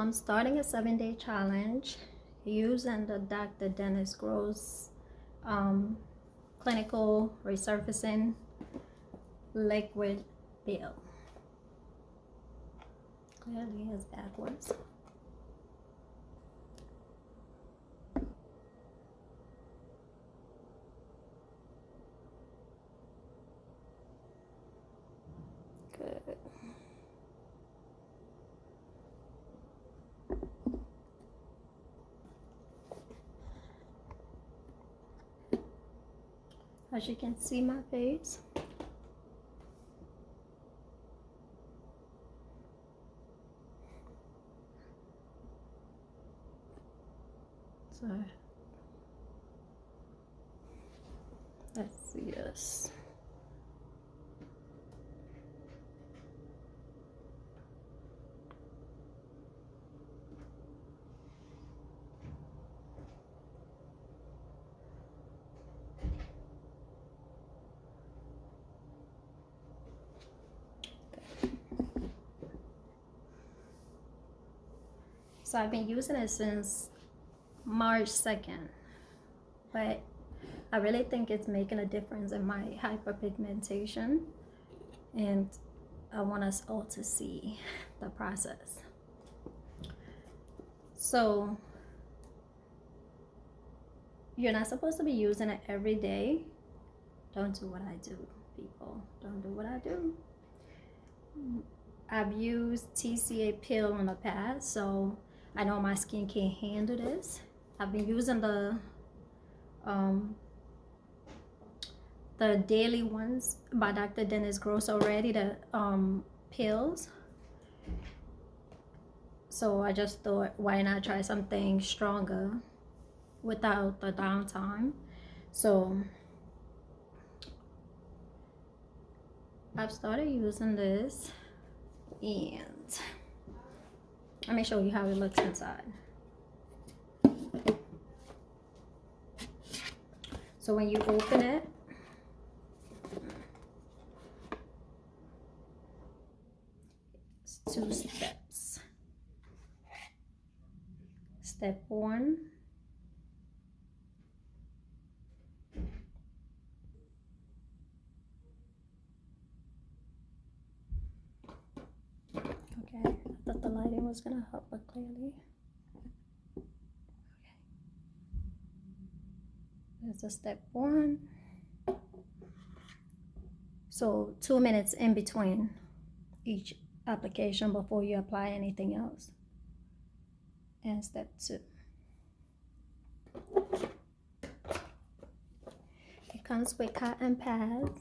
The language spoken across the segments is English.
I'm starting a 7-day challenge using the Dr. Dennis Gross clinical resurfacing liquid peel. Clearly it's backwards. Good. As you can see my face. So let's see this. So I've been using it since March 2nd, but I really think it's making a difference in my hyperpigmentation, and I want us all to see the process. So you're not supposed to be using it every day. Don't do what I do, people. Don't do what I do. I've used TCA peel in the past, so I know my skin can't handle this. I've been using the daily ones by Dr. Dennis Gross already, the pills. So I just thought, why not try something stronger without the downtime? So I've started using this, and let me show you how it looks inside. So when you open it, it's 2 steps. Step 1, okay, I thought the lighting was gonna help, but clearly, okay. There's a step 1. So 2 minutes in between each application before you apply anything else. And step 2. It comes with cotton pads,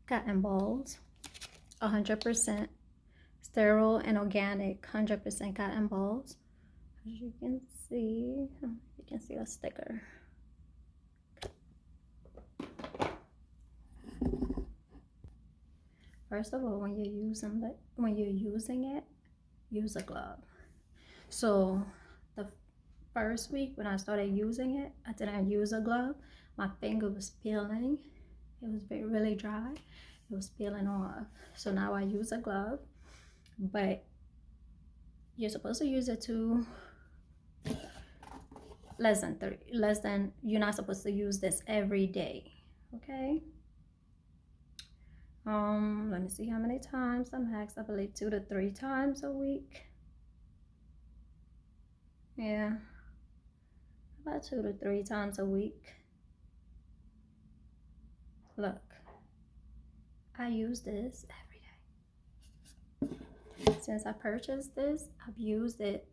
cotton balls, 100% sterile and organic, 100% cotton balls. As you can see, you can see a sticker. First of all, when you're using it, use a glove. So the first week when I started using it, I didn't use a glove. My finger was peeling. It was really dry. It was peeling off. So now I use a glove, but you're supposed to use it to you're not supposed to use this every day, okay? Let me see how many times. I'm max, I believe 2 to 3 times a week. Yeah, about 2 to 3 times a week. Look, I use this every day. Since I purchased this, I've used it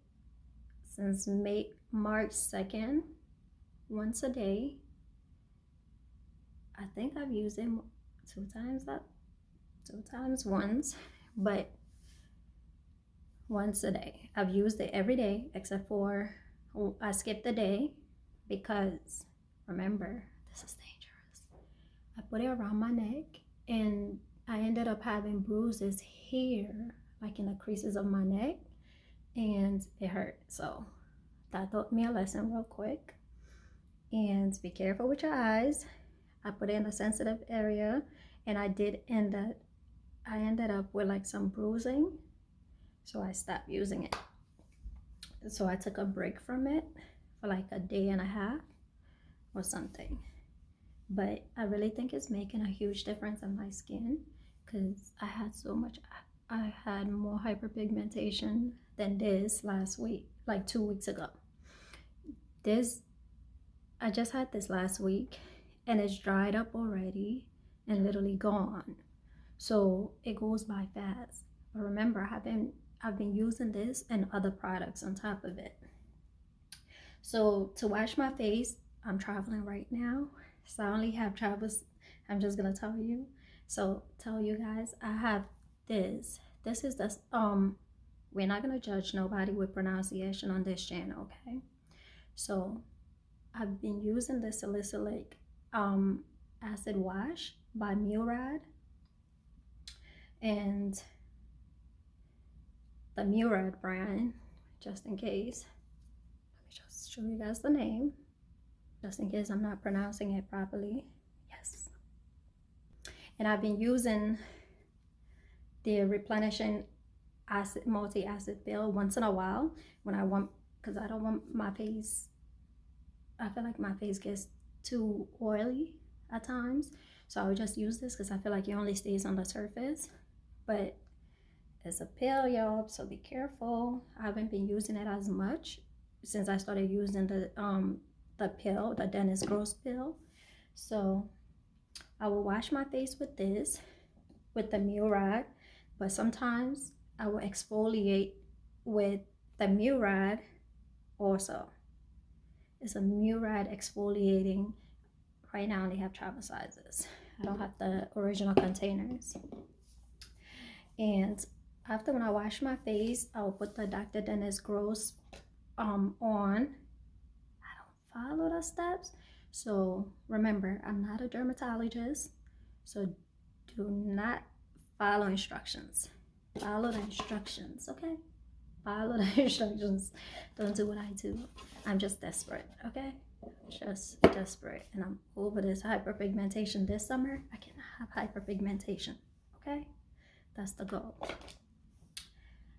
since March 2nd, once a day. I think I've used it 2 times once, but once a day. I've used it every day except for I skipped the day because, remember, this is dangerous. I put it around my neck and I ended up having bruises here, like in the creases of my neck, and it hurt. So that taught me a lesson real quick. And be careful with your eyes. I put it in a sensitive area, and I ended up with like some bruising, so I stopped using it. So I took a break from it for like a day and a half or something. But I really think it's making a huge difference in my skin, because I had more hyperpigmentation than this last week, like 2 weeks ago. I just had this last week, and it's dried up already and literally gone. So it goes by fast. But remember, I've been using this and other products on top of it. So to wash my face, I'm traveling right now. So I only have travels. I'm just gonna tell you. So tell you guys, I have this. This is the we're not gonna judge nobody with pronunciation on this channel, okay? So I've been using the salicylic acid wash by Murad, and the Murad brand, just in case. Let me just show you guys the name, just in case I'm not pronouncing it properly. Yes. And I've been using the replenishing acid multi-acid pill once in a while when I want, because I don't want my face, I feel like my face gets too oily at times. So I would just use this because I feel like it only stays on the surface. But it's a pill, y'all, so be careful. I haven't been using it as much since I started using the pill, the Dennis Gross pill. So I will wash my face with this, with the Murad, but sometimes I will exfoliate with the Murad also. It's a Murad exfoliating. Right now they have travel sizes. I don't have the original containers. And after, when I wash my face, I'll put the Dr. Dennis Gross on. I don't follow the steps. So remember, I'm not a dermatologist. So do not follow instructions. Follow the instructions, okay? Follow the instructions. Don't do what I do. I'm just desperate, okay? Just desperate. And I'm over this hyperpigmentation this summer. I cannot have hyperpigmentation, okay? That's the goal.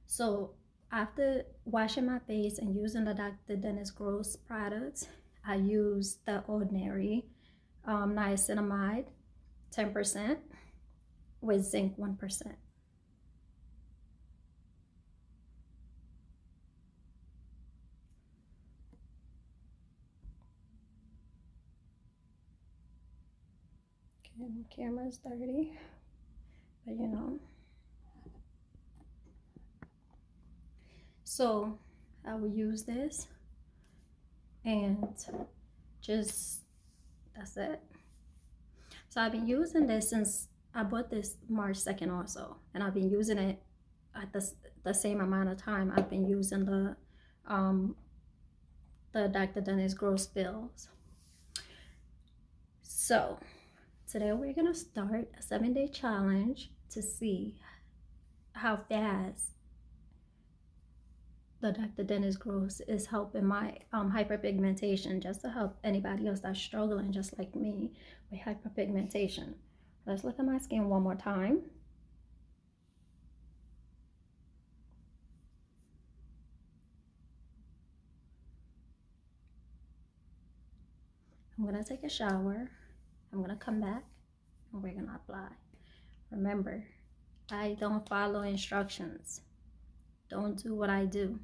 So after washing my face and using the Dr. Dennis Gross products, I use the Ordinary niacinamide 10% with zinc 1%. Okay, my camera's dirty, but you know. So I will use this and just, that's it. So I've been using this since I bought this March 2nd also, and I've been using it at the same amount of time I've been using the Dr. Dennis Gross pills. So today we're gonna start a 7-day challenge to see how fast the Dr. Dennis Gross is helping my hyperpigmentation, just to help anybody else that's struggling just like me with hyperpigmentation. Let's look at my skin one more time. I'm gonna take a shower. I'm gonna come back and we're gonna apply. Remember, I don't follow instructions. Don't do what I do.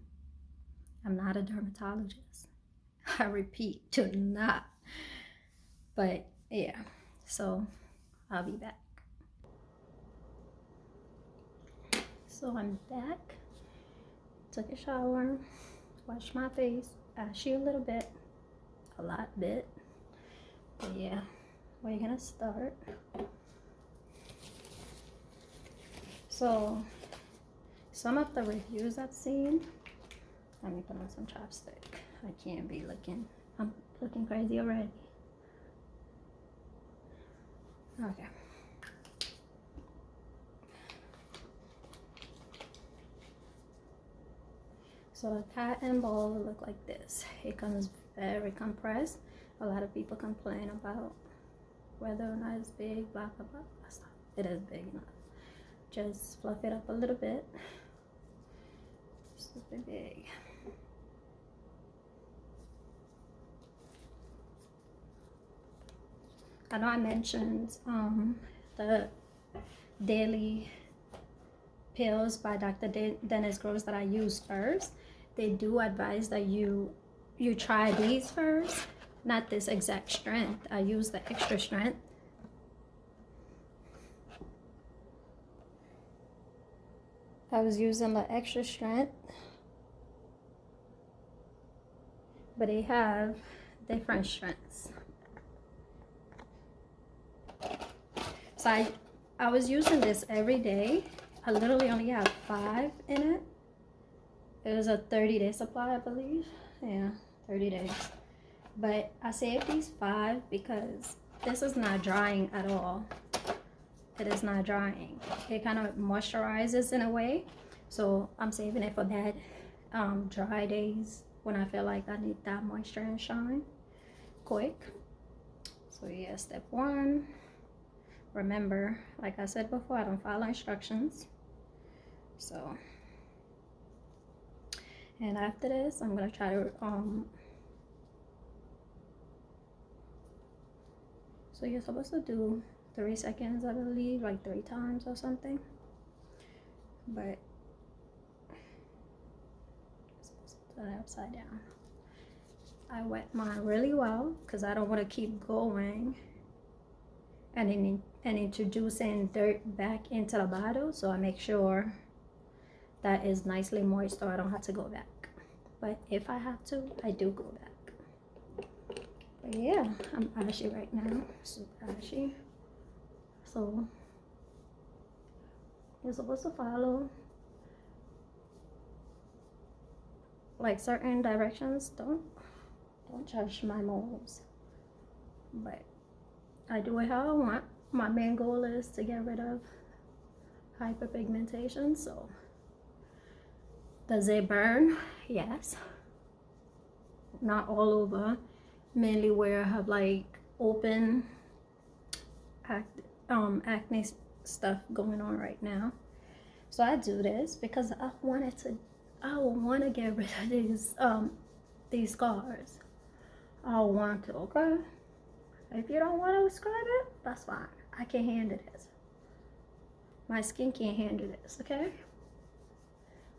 I'm not a dermatologist. I repeat, do not. But yeah, so I'll be back. So I'm back. Took a shower, washed my face, ashy a little bit, a lot bit. But yeah, we're gonna start. So some of the reviews I've seen, let me put on some chapstick. I can't be looking, I'm looking crazy already. Okay. So the cotton ball will look like this. It comes very compressed. A lot of people complain about whether or not it's big, blah, blah, blah, blah stuff. it is big enough. Just fluff it up a little bit. Super big. I know I mentioned the daily pills by Dr. Dennis Gross that I use first. They do advise that you try these first, not this exact strength. I use the extra strength. I was using the extra strength, but they have different strengths. So I was using this every day. I literally only have 5 in it. It was a 30-day supply, I believe. Yeah, 30 days. But I saved these 5 because this is not drying at all. It is not drying. It kind of moisturizes in a way. So I'm saving it for bad dry days when I feel like I need that moisture and shine quick. So yeah, step 1. Remember, like I said before, I don't follow instructions. So, and after this, I'm gonna try to so you're supposed to do 3 seconds, I believe, like 3 times or something. But I'm supposed to turn it upside down. I wet mine really well because I don't want to keep going and introducing dirt back into the bottle. So I make sure that is nicely moist so I don't have to go back. But if I have to, I do go back. But yeah, I'm ashy right now, super ashy. So you're supposed to follow like certain directions. Don't judge my moves, but I do it how I want. My main goal is to get rid of hyperpigmentation. So does it burn? Yes. Not all over, mainly where I have like open acne stuff going on right now. So I do this because I want to get rid of these scars. I want to, okay? If you don't want to describe it, that's fine. I can handle this. My skin can't handle this, okay?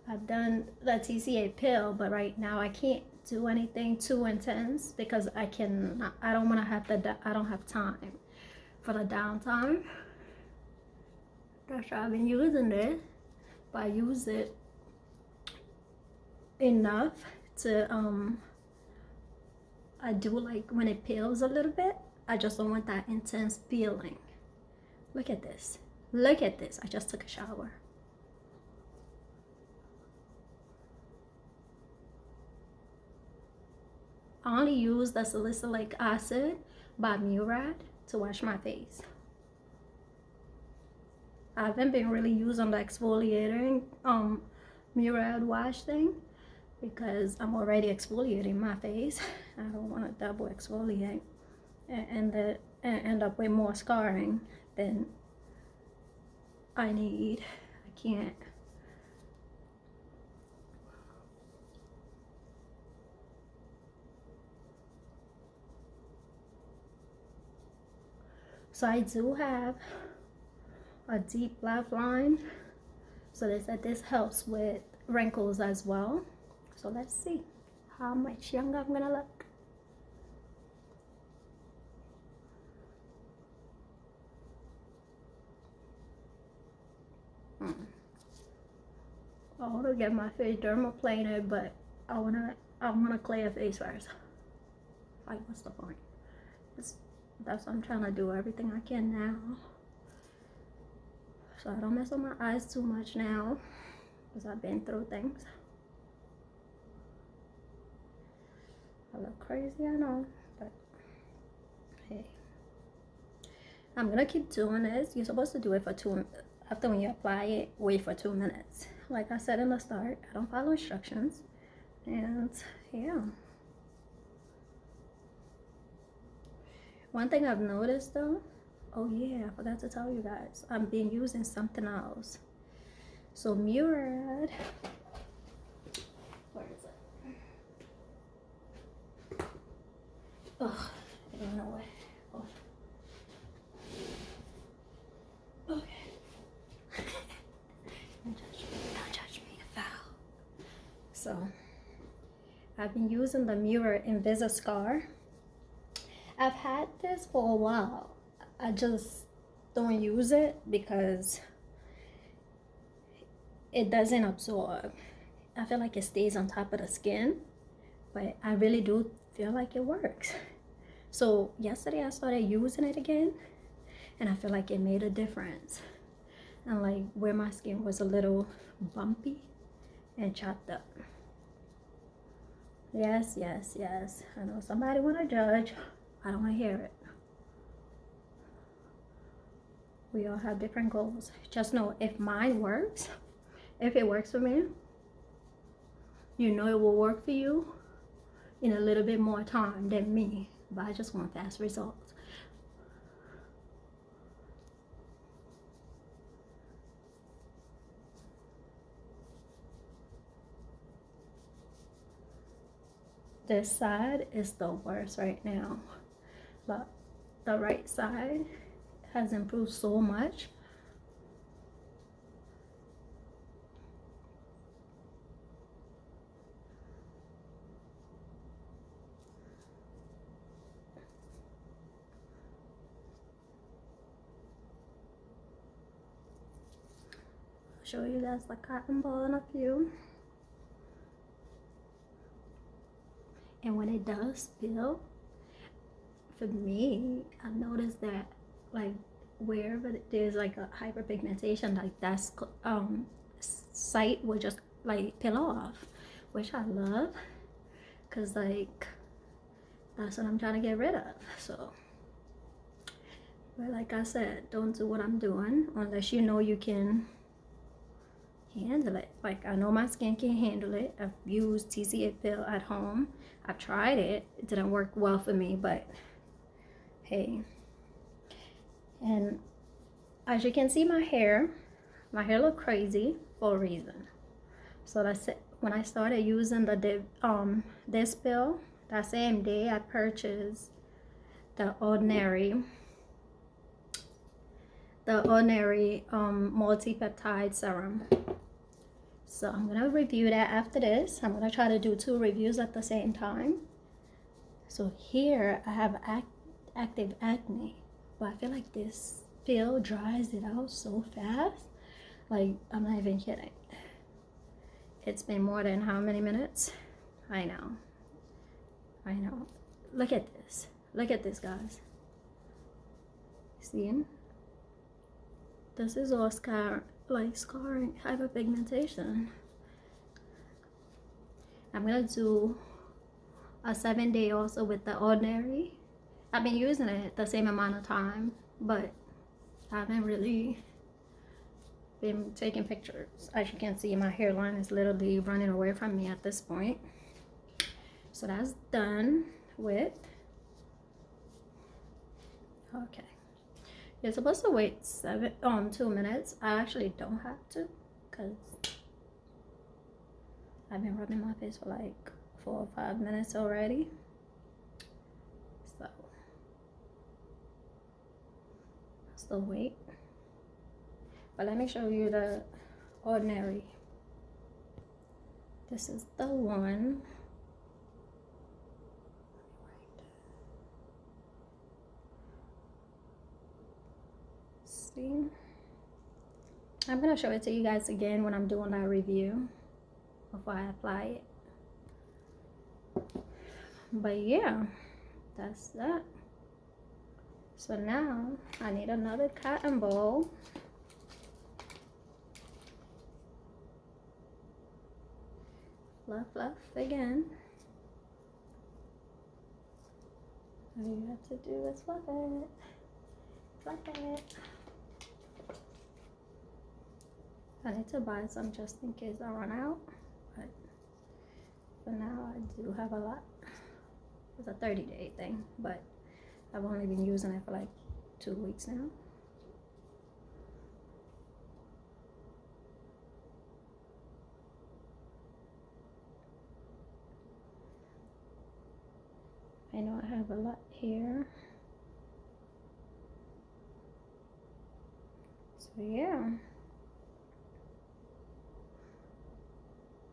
I've done the TCA pill, but right now I can't do anything too intense because I don't have time for the downtime. That's why I've been using this, but I use it enough to I do like when it peels a little bit. I just don't want that intense feeling. Look at this. Look at this. I just took a shower. I only use the salicylic acid by Murad to wash my face. I haven't been really using the exfoliating Murad wash thing because I'm already exfoliating my face. I don't want to double exfoliate and end up with more scarring than I need. I can't. So I do have a deep black line. So they said this helps with wrinkles as well. So let's see how much younger I'm gonna look. I want to get my face dermaplated, but I wanna clear face first. Like, what's the point? That's what I'm trying to do. Everything I can now, so I don't mess up my eyes too much now, because I've been through things. I look crazy, I know, but hey, I'm gonna keep doing this. You're supposed to do it for after when you apply it, wait for 2 minutes. Like I said in the start, I don't follow instructions, and yeah. One thing I've noticed though, Oh yeah, I forgot to tell you guys. I've been using something else. So Murad, where is it? Oh, I don't know where. Oh. Okay. Don't judge me, foul. So I've been using the Mirror Invisiscar. I've had this for a while. I just don't use it because it doesn't absorb. I feel like it stays on top of the skin, but I really do feel like it works. So yesterday I started using it again, and I feel like it made a difference. And like where my skin was a little bumpy and chopped up. Yes, yes, yes. I know somebody wanna judge. I don't wanna hear it. We all have different goals. Just know if mine works, if it works for me, you know it will work for you in a little bit more time than me. But I just want fast results. This side is the worst right now, but the right side has improved so much. I'll show you guys the cotton ball in a few. And when it does spill, for me, I've noticed that like wherever there's like a hyperpigmentation, like that's site will just like peel off, which I love, cause like that's what I'm trying to get rid of. So, but like I said, don't do what I'm doing unless you know you can handle it. Like I know my skin can handle it. I've used TCA pill at home. I've tried it. It didn't work well for me, but hey. And as you can see, my hair look crazy for a reason. So that's it. When I started using the this pill, that same day I purchased the ordinary multi-peptide serum. So I'm gonna review that after this. I'm gonna try to do 2 reviews at the same time. So here I have active acne, but I feel like this pill dries it out so fast. Like I'm not even kidding. It's been more than how many minutes? I know. Look at this. Look at this, guys. See? This is all scarring, hyperpigmentation. I'm gonna do a 7-day also with the ordinary. I've been using it the same amount of time, but I haven't really been taking pictures. As you can see, my hairline is literally running away from me at this point. So that's done with. Okay. You're supposed to wait 2 minutes. I actually don't have to, because I've been rubbing my face for like 4 or 5 minutes already. So I'll still wait. But let me show you the ordinary. This is the one. See? I'm gonna show it to you guys again when I'm doing that review before I apply it. But yeah, that's that. So now I need another cotton ball. Fluff again. All you have to do is fluff it. Fluff it. I need to buy some just in case I run out, but for now I do have a lot. It's a 30-day thing, but I've only been using it for like 2 weeks now. I know I have a lot here. So yeah.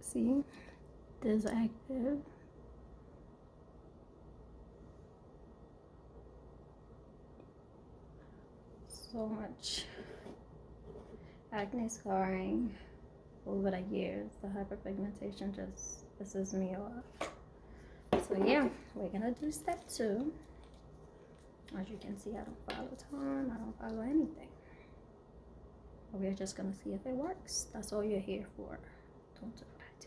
See, this active. So much acne scarring over the years. The hyperpigmentation just pisses me off. So yeah, we're gonna do step 2. As you can see, I don't follow time, I don't follow anything. We're just gonna see if it works. That's all you're here for. Don't do that.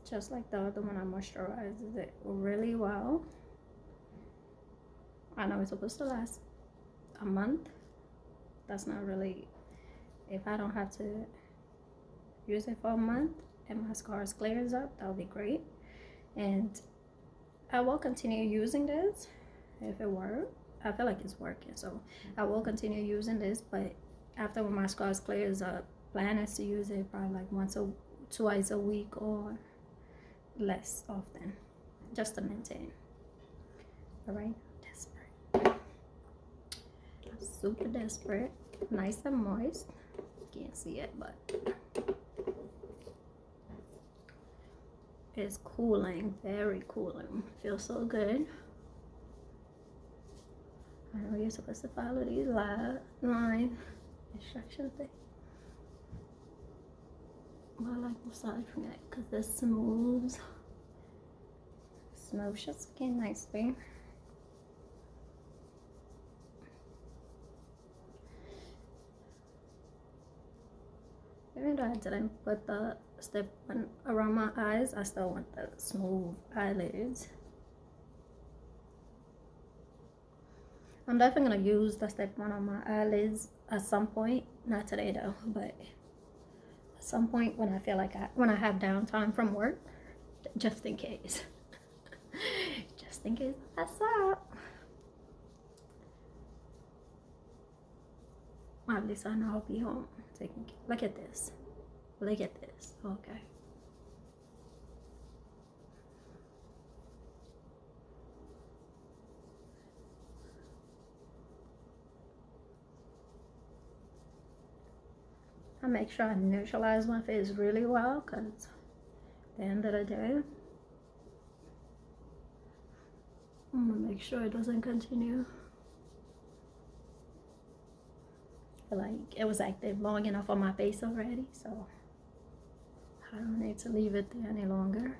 Just like the other one, I moisturizes it really well. I know it's supposed to last a month. That's not really, if I don't have to use it for a month and my scars clears up, that would be great. And I will continue using this if it works. I feel like it's working, so I will continue using this, but after when my scars clears up, plan is to use it probably like twice a week or less often, just to maintain. All right, desperate. I'm super desperate. Nice and moist. Can't see it, but it's cooling, very cooling. Feels so good. I know you're supposed to follow these line instruction thing. But I like massage from that because this smooths your skin nicely. Even though I didn't put the step 1 around my eyes, I still want the smooth eyelids. I'm definitely gonna use the step 1 on my eyelids at some point. Not today though, but at some point when I feel like when I have downtime from work, just in case. Just in case I mess up. At least I know I'll be home taking care. Look at this. Look at this. Okay. I make sure I neutralize my face really well, because at the end of the day, I'm gonna make sure it doesn't continue. I feel like it was active long enough on my face already, so I don't need to leave it there any longer.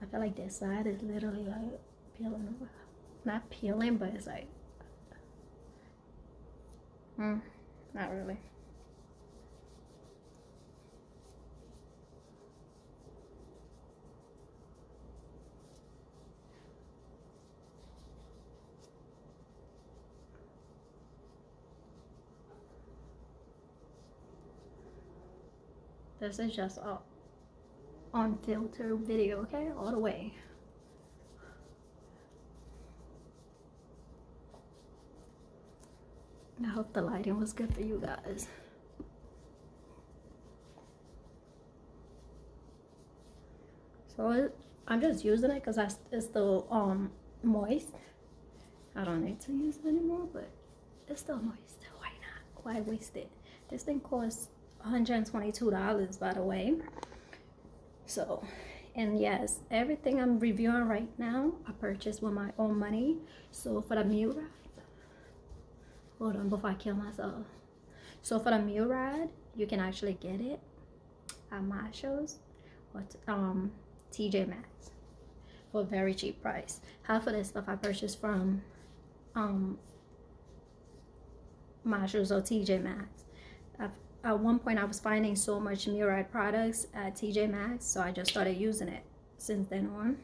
I feel like this side is literally like peeling over. Not peeling, but it's like, not really. This is just a unfiltered video, okay? All the way. I hope the lighting was good for you guys. So I'm just using it because it's still moist. I don't need to use it anymore, but it's still moist. Why not? Why waste it? This thing costs $122, by the way. So, and yes, everything I'm reviewing right now I purchased with my own money. So for the meal ride, hold on before I kill myself. So for the meal ride, you can actually get it at Marshalls or TJ Maxx for a very cheap price. Half of this stuff I purchased from Marshalls or TJ Maxx. At one point I was finding so much meal ride products at TJ Maxx, so I just started using it since then on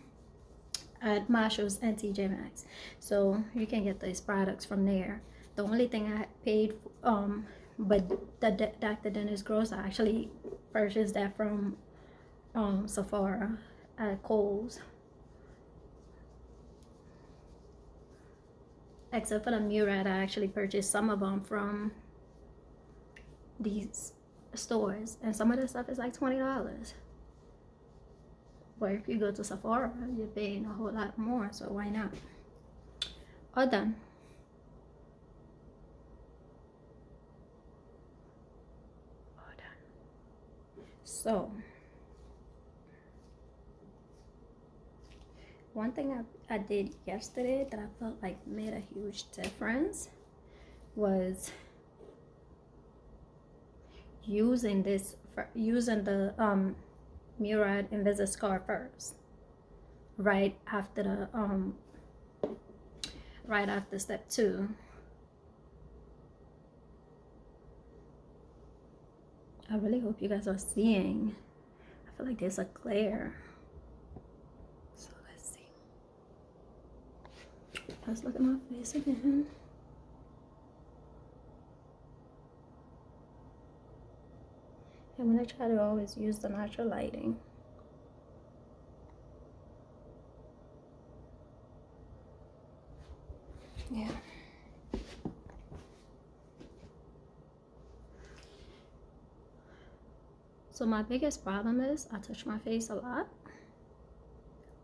at Marshalls and TJ Maxx. So you can get these products from there. The only thing I paid but the Dr. Dennis Gross, I actually purchased that from Sephora at Kohl's. Except for the Murad, I actually purchased some of them from these stores, and some of the stuff is like $20. But if you go to Sephora, you're paying a whole lot more, so why not? All done. All done. So, one thing I did yesterday that I felt like made a huge difference was using the Murad Invisiscar first, right after step 2. I really hope you guys are seeing. I feel like there's a glare. So let's see. Let's look at my face again. I'm gonna try to always use the natural lighting. Yeah. So my biggest problem is I touch my face a lot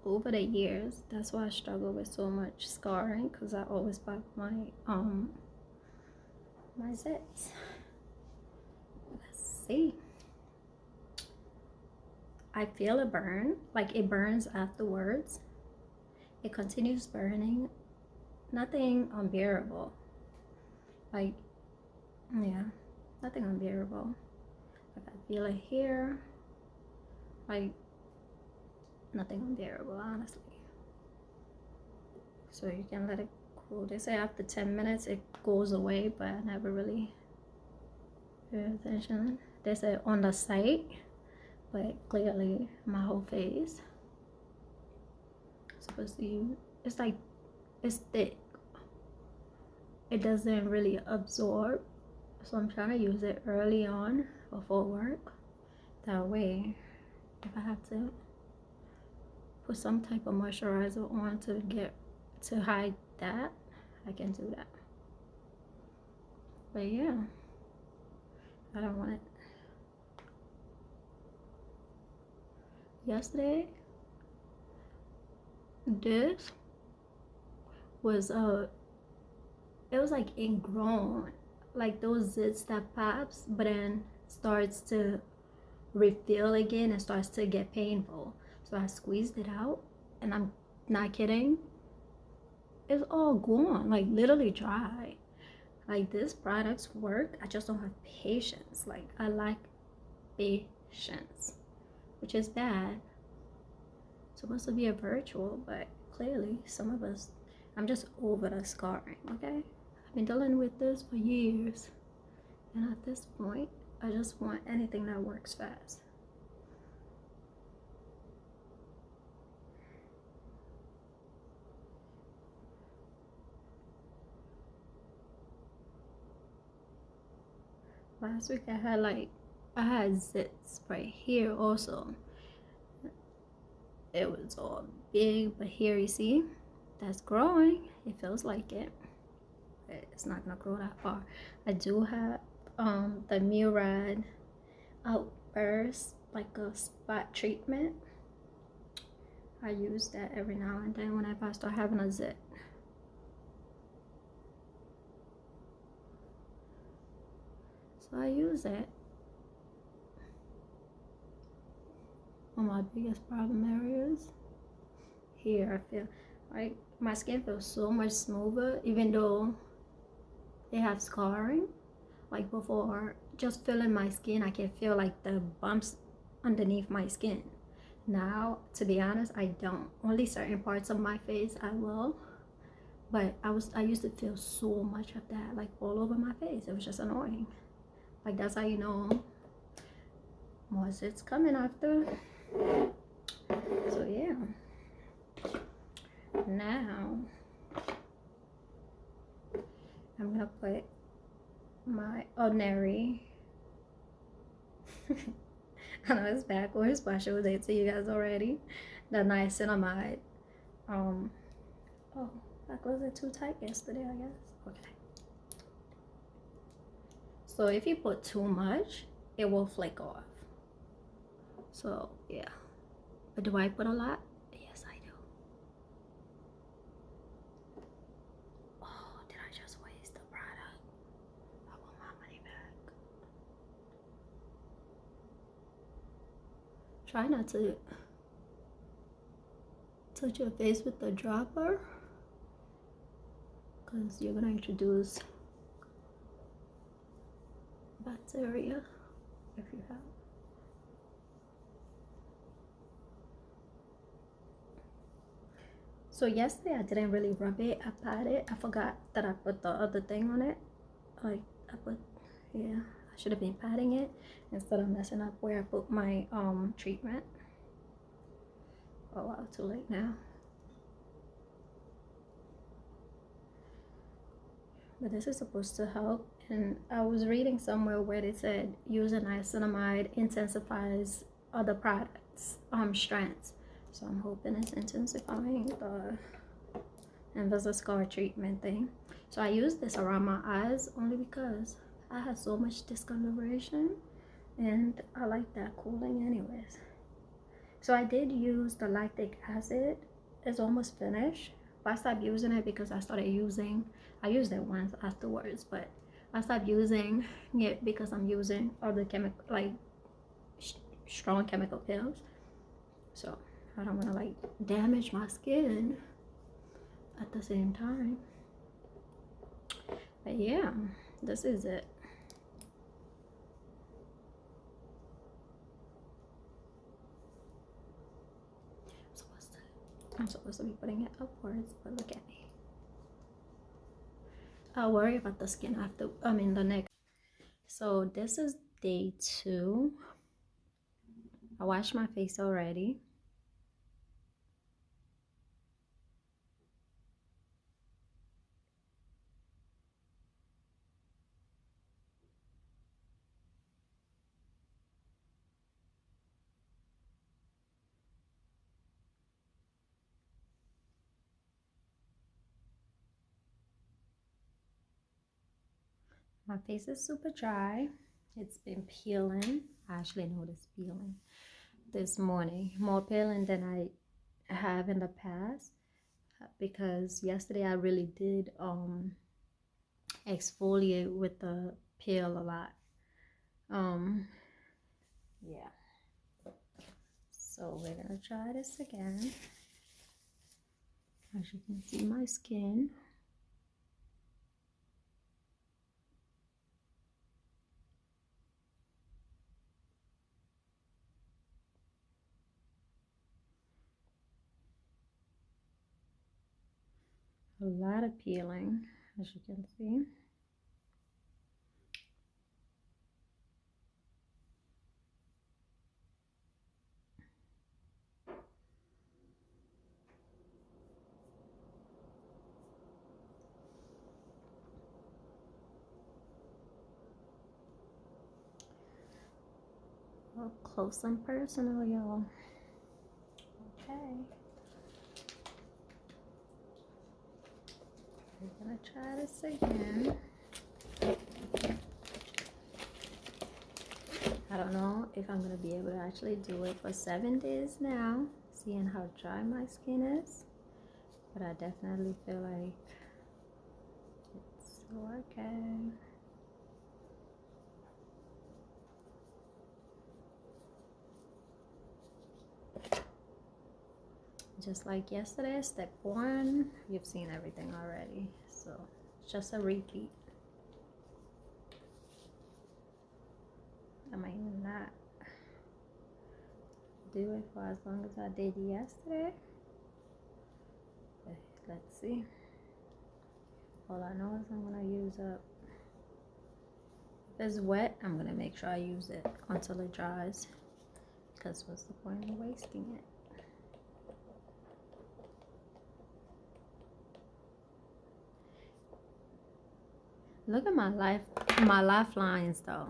over the years. That's why I struggle with so much scarring, because I always buy my zits. Let's see. I feel a burn, like it burns afterwards. It continues burning. Nothing unbearable. Like, yeah, nothing unbearable. Like I feel it here. Like, nothing unbearable, honestly. So you can let it cool. They say after 10 minutes it goes away, but I never really pay attention. They say on the site, but clearly my whole face. Supposed to use, it's like, it's thick. It doesn't really absorb, so I'm trying to use it early on before work. That way, if I have to put some type of moisturizer on to hide that, I can do that. But yeah, I don't want it. Yesterday, this was it was like ingrown, like those zits that pops but then starts to refill again and starts to get painful. So I squeezed it out, and I'm not kidding, it's all gone, like literally dry. Like, this products work. I just don't have patience. Like, I lack patience, which is bad. It's supposed to be a virtual, but clearly some of us, I'm just over the scarring. Okay, I've been dealing with this for years, and at this point I just want anything that works fast. Last week I had zits right here also. It was all big, but here you see that's growing. It feels like it, but it's not gonna grow that far. I do have the Murad Outburst, like a spot treatment. I use that every now and then whenever I start having a zit. So I use it on my biggest problem areas. Here I feel like my skin feels so much smoother, even though they have scarring. Like before, just feeling my skin, I can feel like the bumps underneath my skin. Now, to be honest, I don't. Only certain parts of my face I will, but I used to feel so much of that, like all over my face. It was just annoying. Like, that's how you know more zits coming after. So yeah. Now I'm gonna put my ordinary I know it's backwards, but I showed it to you guys already. the niacinamide. Oh, I closed it too tight yesterday, I guess. Okay. So if you put too much, it will flake off. So yeah. But do I put a lot? Yes, I do. Oh, did I just waste the product? I want my money back. Try not to touch your face with the dropper, because you're gonna introduce bacteria if you have. So yesterday I didn't really rub it. I pat it. I forgot that I put the other thing on it. Like yeah, I should have been patting it instead of messing up where I put my treatment. Oh wow, too late now. But this is supposed to help. And I was reading somewhere where they said using niacinamide intensifies other products strengths. So I'm hoping it's intensifying the Invisiscar treatment thing. So I use this around my eyes only because I had so much discoloration and I like that cooling anyways. So I did use the lactic acid. It's almost finished, but I stopped using it because I used it once afterwards, but I stopped using it because I'm using other strong chemical pills. So I don't want to like damage my skin at the same time. But yeah, this is it. I'm supposed to be putting it upwards, but look at me. I'll worry about the skin after, the neck. So this is day 2. I washed my face already. My face is super dry. It's been peeling. I actually noticed peeling this morning. More peeling than I have in the past, because yesterday I really did exfoliate with the peel a lot. Yeah. So we're gonna try this again. As you can see, my skin. A lot of peeling, as you can see. Up close and personal, y'all. Okay. We're gonna try this again. I don't know if I'm gonna be able to actually do it for 7 days now, seeing how dry my skin is. But I definitely feel like it's working. Just like yesterday, step 1, you've seen everything already. So it's just a repeat. I might not do it for as long as I did yesterday. But let's see. All I know is I'm gonna use up. If it's wet, I'm gonna make sure I use it until it dries. Because what's the point of wasting it? Look at my lifelines though.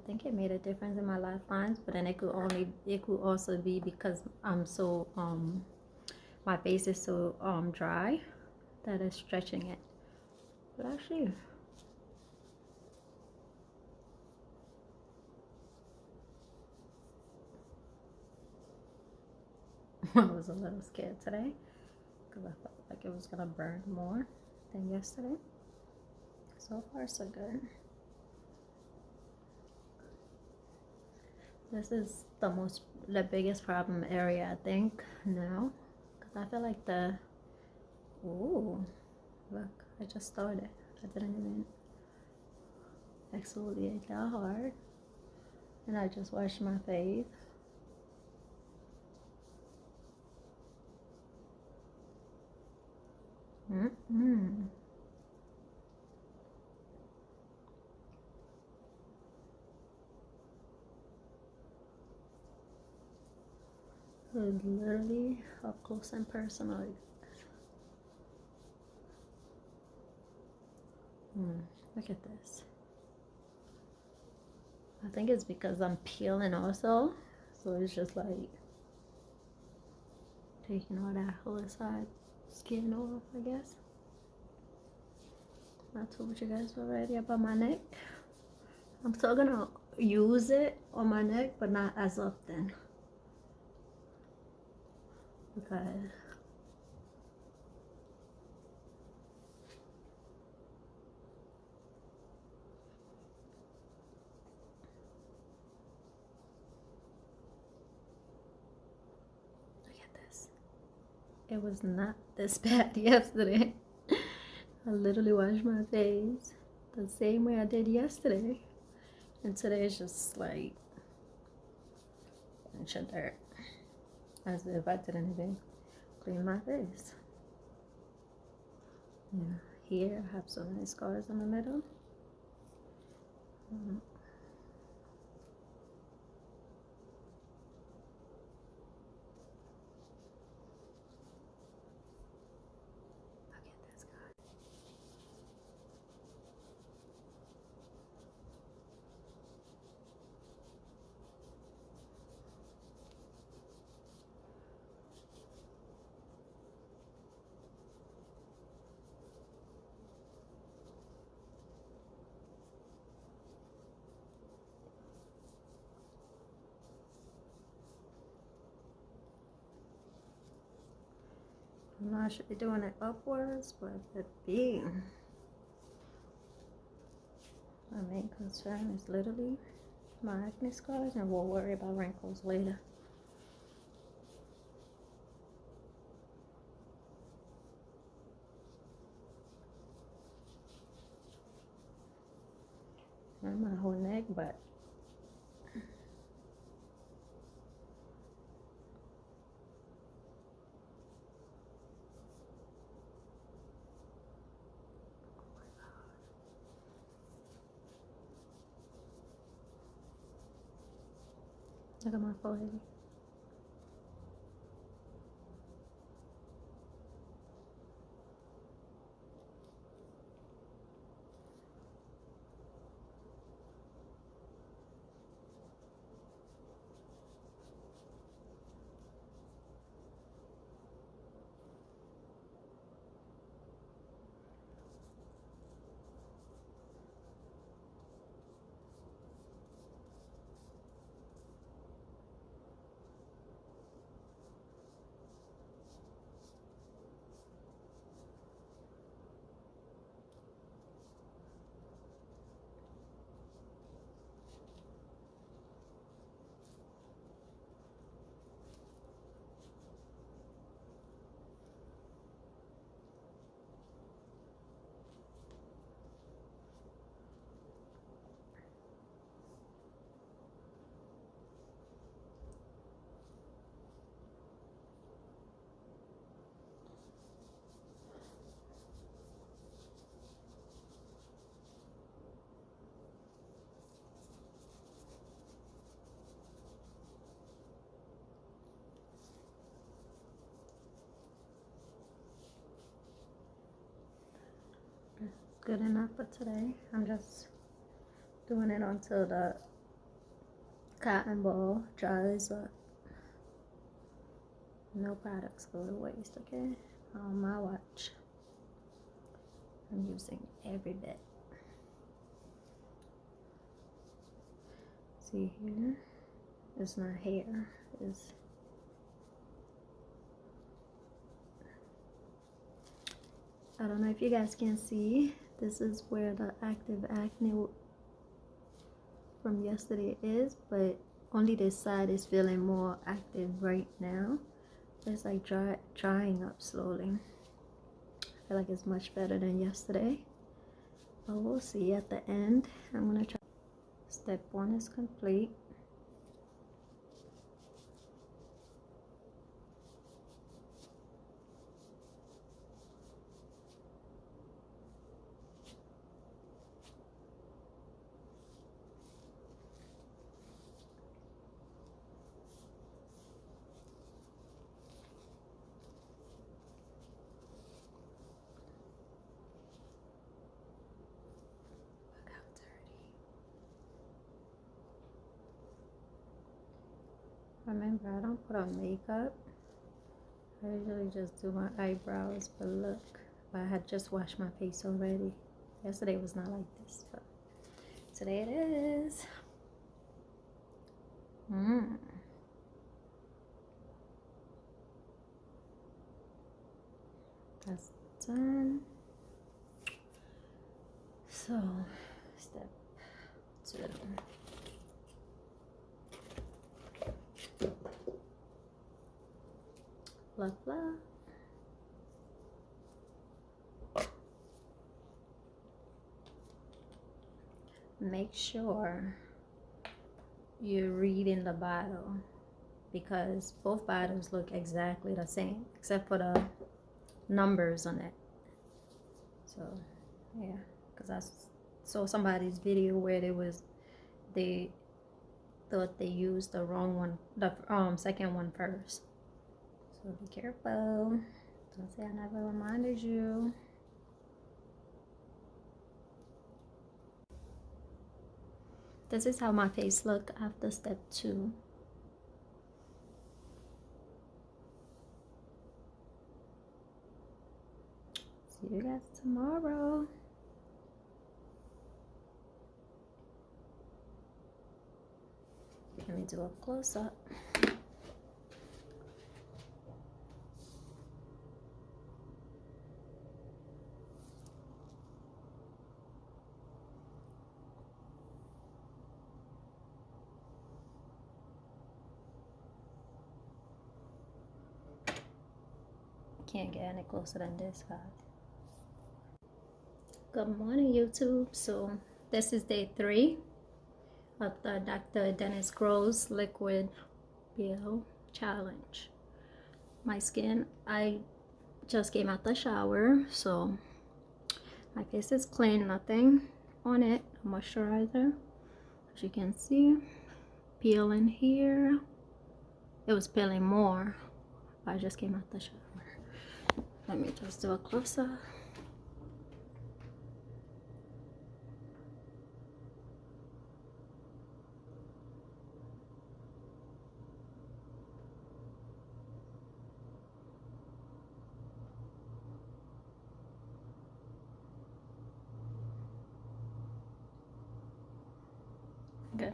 think it made a difference in my lifelines, but then it could also be because I'm so my face is so dry that it's stretching it. But actually, I was a little scared today because I felt like it was gonna burn more than yesterday. So far, so good. This is the biggest problem area, I think, now. Because I feel like ooh, look, I just started. I didn't even exfoliate that hard. And I just washed my face. It's literally up close and personal. Look at this. I think it's because I'm peeling also. So it's just like taking all that whole side skin off, I guess. I told you guys already about my neck. I'm still gonna use it on my neck, but not as often. Because look at this. It was not this bad yesterday. I literally washed my face the same way I did yesterday. And today it's just like a bunch of dirt. As if I didn't even clean my face. Yeah, here I have so many scars in the middle. Look at this, guy. I'm not sure they're doing it upwards, but it be. My main concern is literally my acne scars, and we'll worry about wrinkles later. Not my whole neck, but look at my forehead. Good enough for today. I'm just doing it until the cotton ball dries up. No products go to waste, okay? On my watch. I'm using every bit. See here? It's not hair. It's I don't know if you guys can see. This is where the active acne from yesterday is, but only this side is feeling more active right now. It's like drying up slowly. I feel like it's much better than yesterday, but we'll see at the end. I'm gonna try. Step 1 is complete. Remember, I don't put on makeup. I usually just do my eyebrows, but look, I had just washed my face already. Yesterday was not like this, but today it is. That's done. So, step 2. Blah, blah. Make sure you're reading the bottle, because both bottles look exactly the same except for the numbers on it. So yeah, because I saw somebody's video where they thought they used the wrong one, the second one first. So be careful. Don't say I never reminded you. This is how my face looked after step 2. See you guys tomorrow. Let me do a close-up. Can't get any closer than this, guys. Good morning, YouTube. So this is day 3 of the Dr. Dennis Gross Liquid BL Challenge. My skin, I just came out the shower, so my face is clean, nothing on it. Moisturizer, as you can see, peeling here. It was peeling more. I just came out the shower. Let me just do a close-up. Good.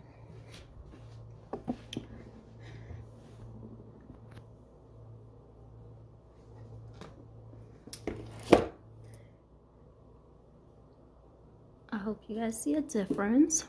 I hope you guys see a difference.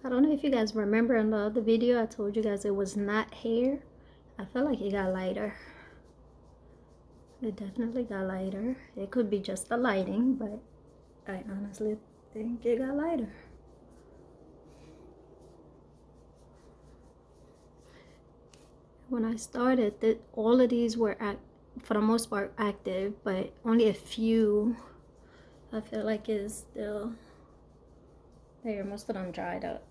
I don't know if you guys remember in the other video I told you guys it was not hair. I feel like it got lighter. It definitely got lighter. It could be just the lighting, but I honestly think it got lighter. When I started, all of these were, for the most part, active, but only a few I feel like is still there. Most of them dried up.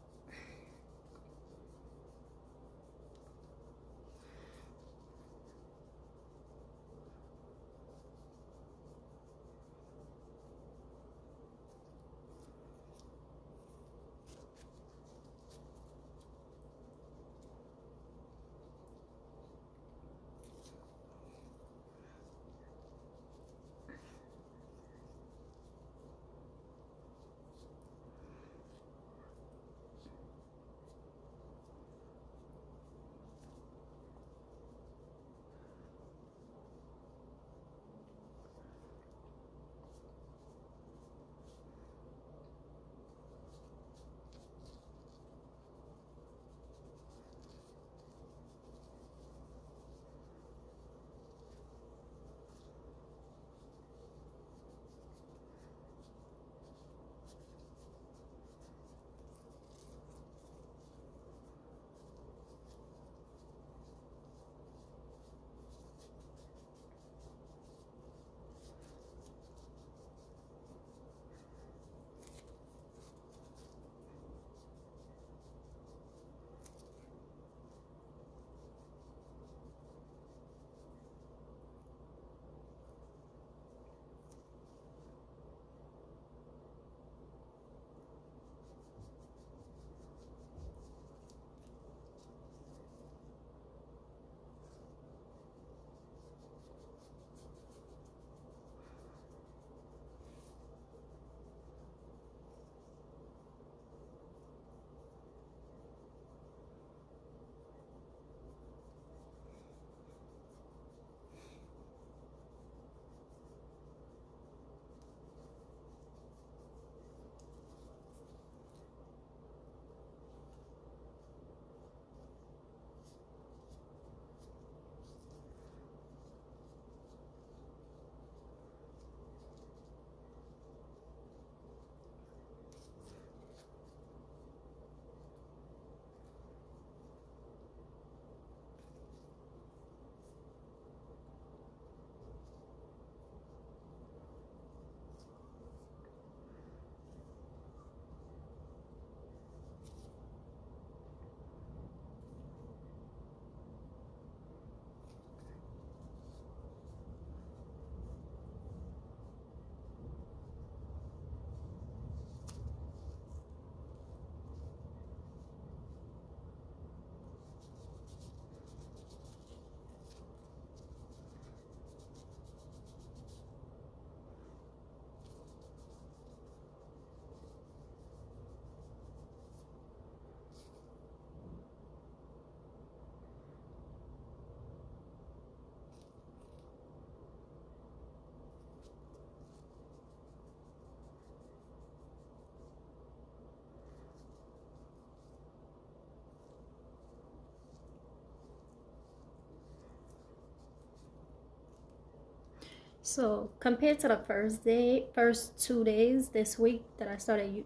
So compared to the first 2 days this week that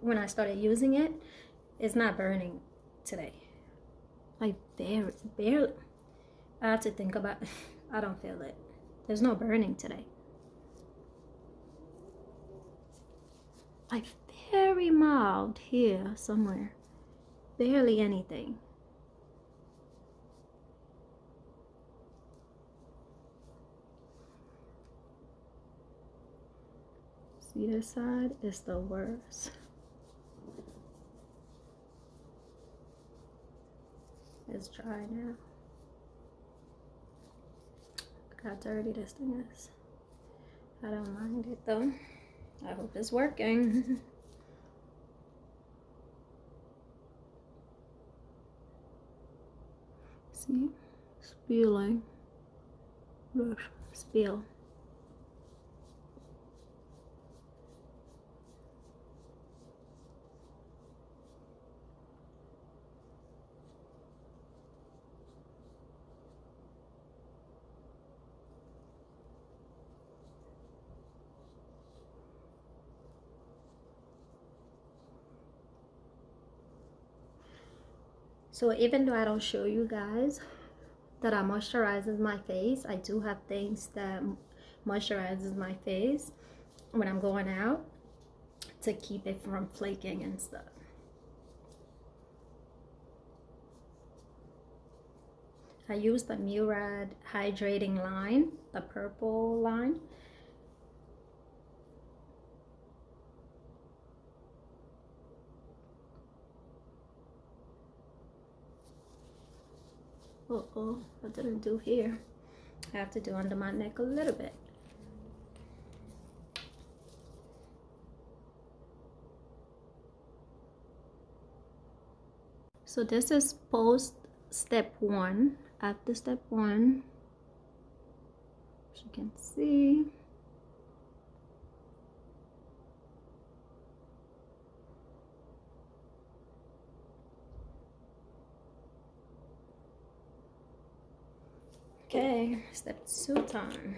when I started using it, it's not burning today. Like barely. I have to think about it. I don't feel it. There's no burning today. Like very mild here somewhere. Barely anything. See, this side is the worst. It's dry now. Look how dirty this thing is. I don't mind it though. I hope it's working. See? Spilling. Look, spill. So even though I don't show you guys that I moisturizes my face, I do have things that moisturizes my face when I'm going out to keep it from flaking and stuff. I use the Murad hydrating line, the purple line. Uh-oh, I didn't do here. I have to do under my neck a little bit. So this is post step 1. After step 1, as you can see, okay, step 2 time.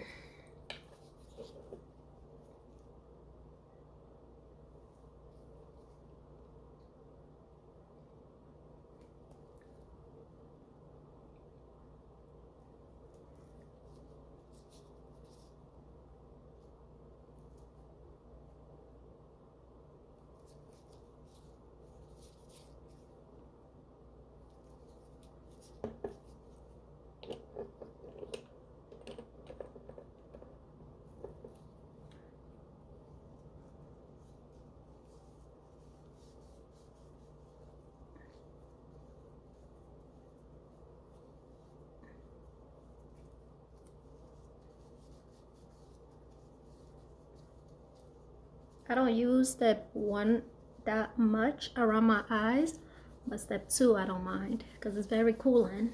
I don't use step 1 that much around my eyes, but step 2 I don't mind because it's very cooling.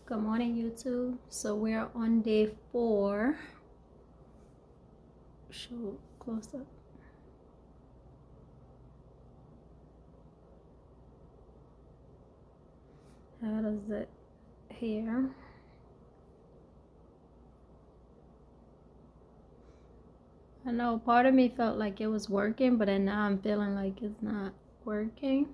Good morning, YouTube. So we're on day 4. Show close up. How does it here? I know part of me felt like it was working, but then now I'm feeling like it's not working.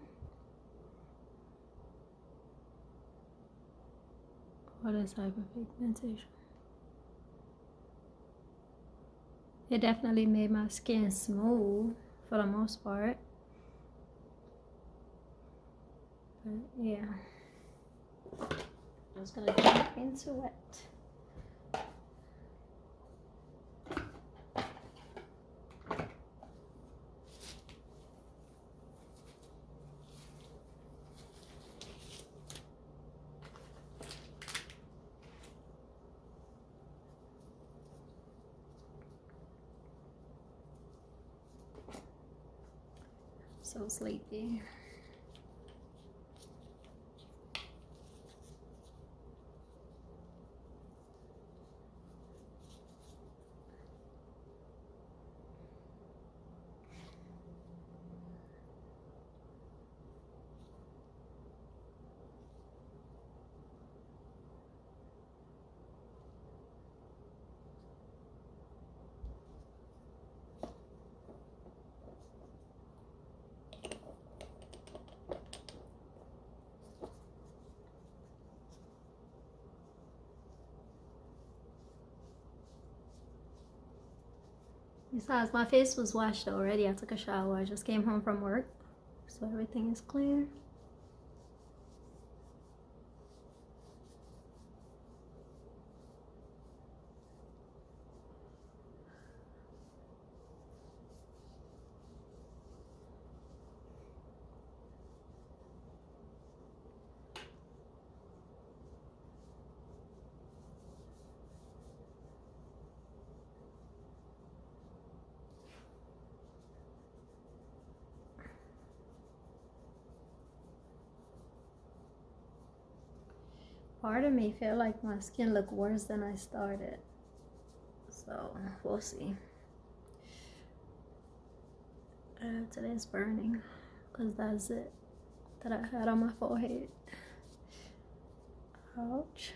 What is hyperpigmentation? It definitely made my skin smooth for the most part. But yeah. I'm just gonna jump into it. So sleepy. Besides, my face was washed already. I took a shower. I just came home from work. So everything is clear. part of me feel like my skin look worse than I started. So we'll see. Today's burning because that's it that I had on my forehead. Ouch.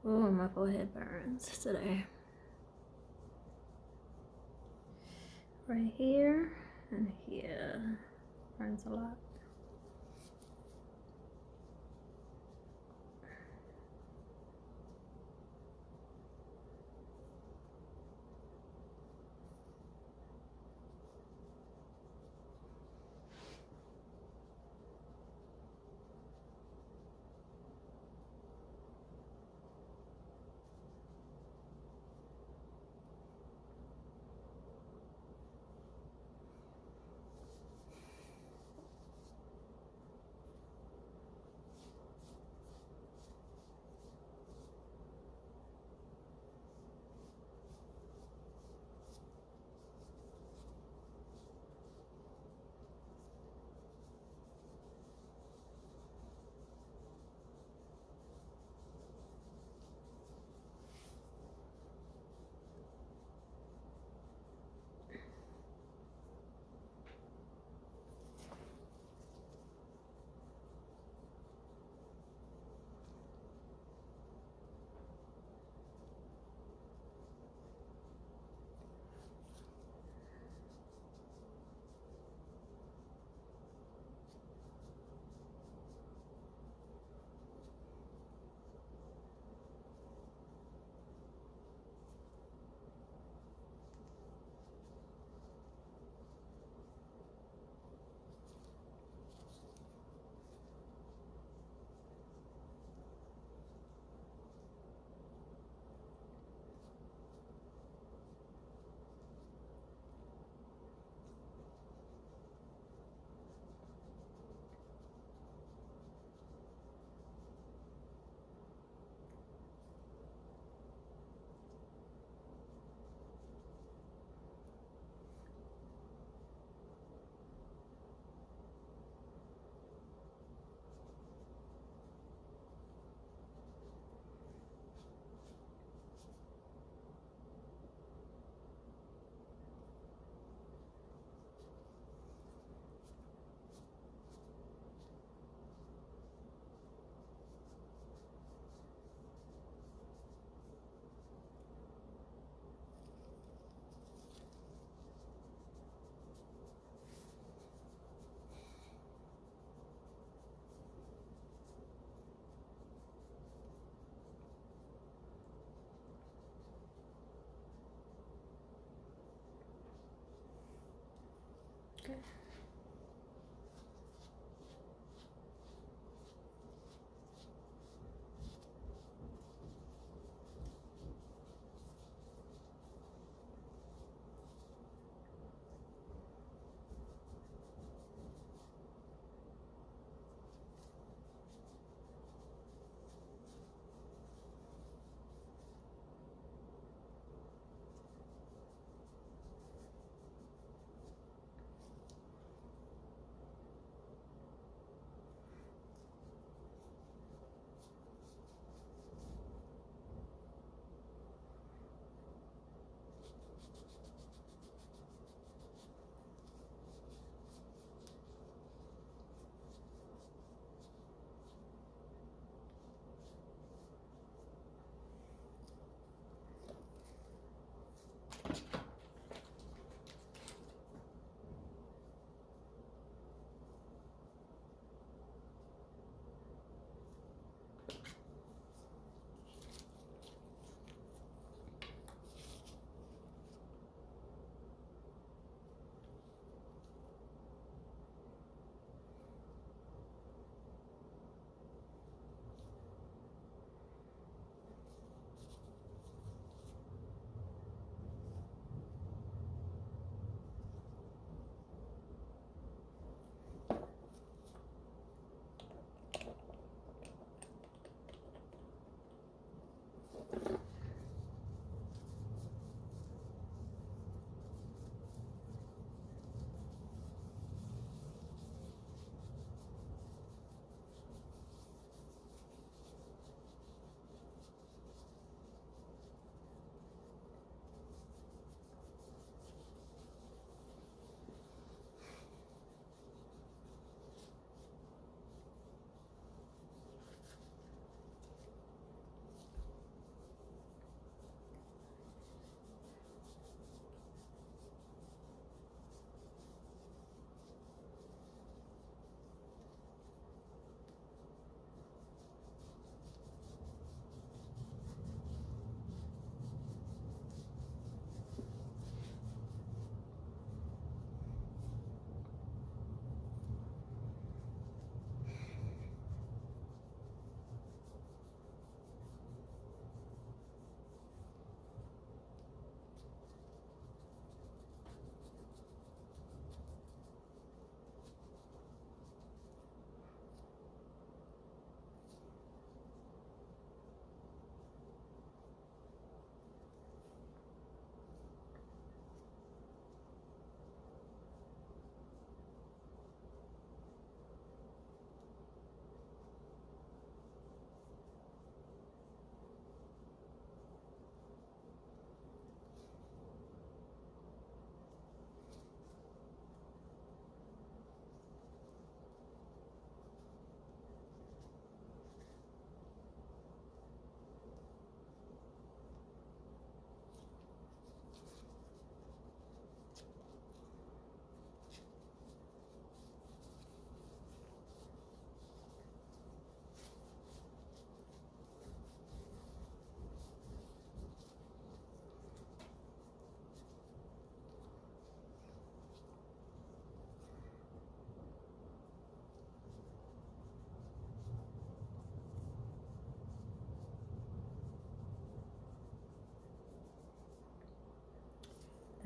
Oh, my forehead burns today. Right here and here. Burns a lot. Okay.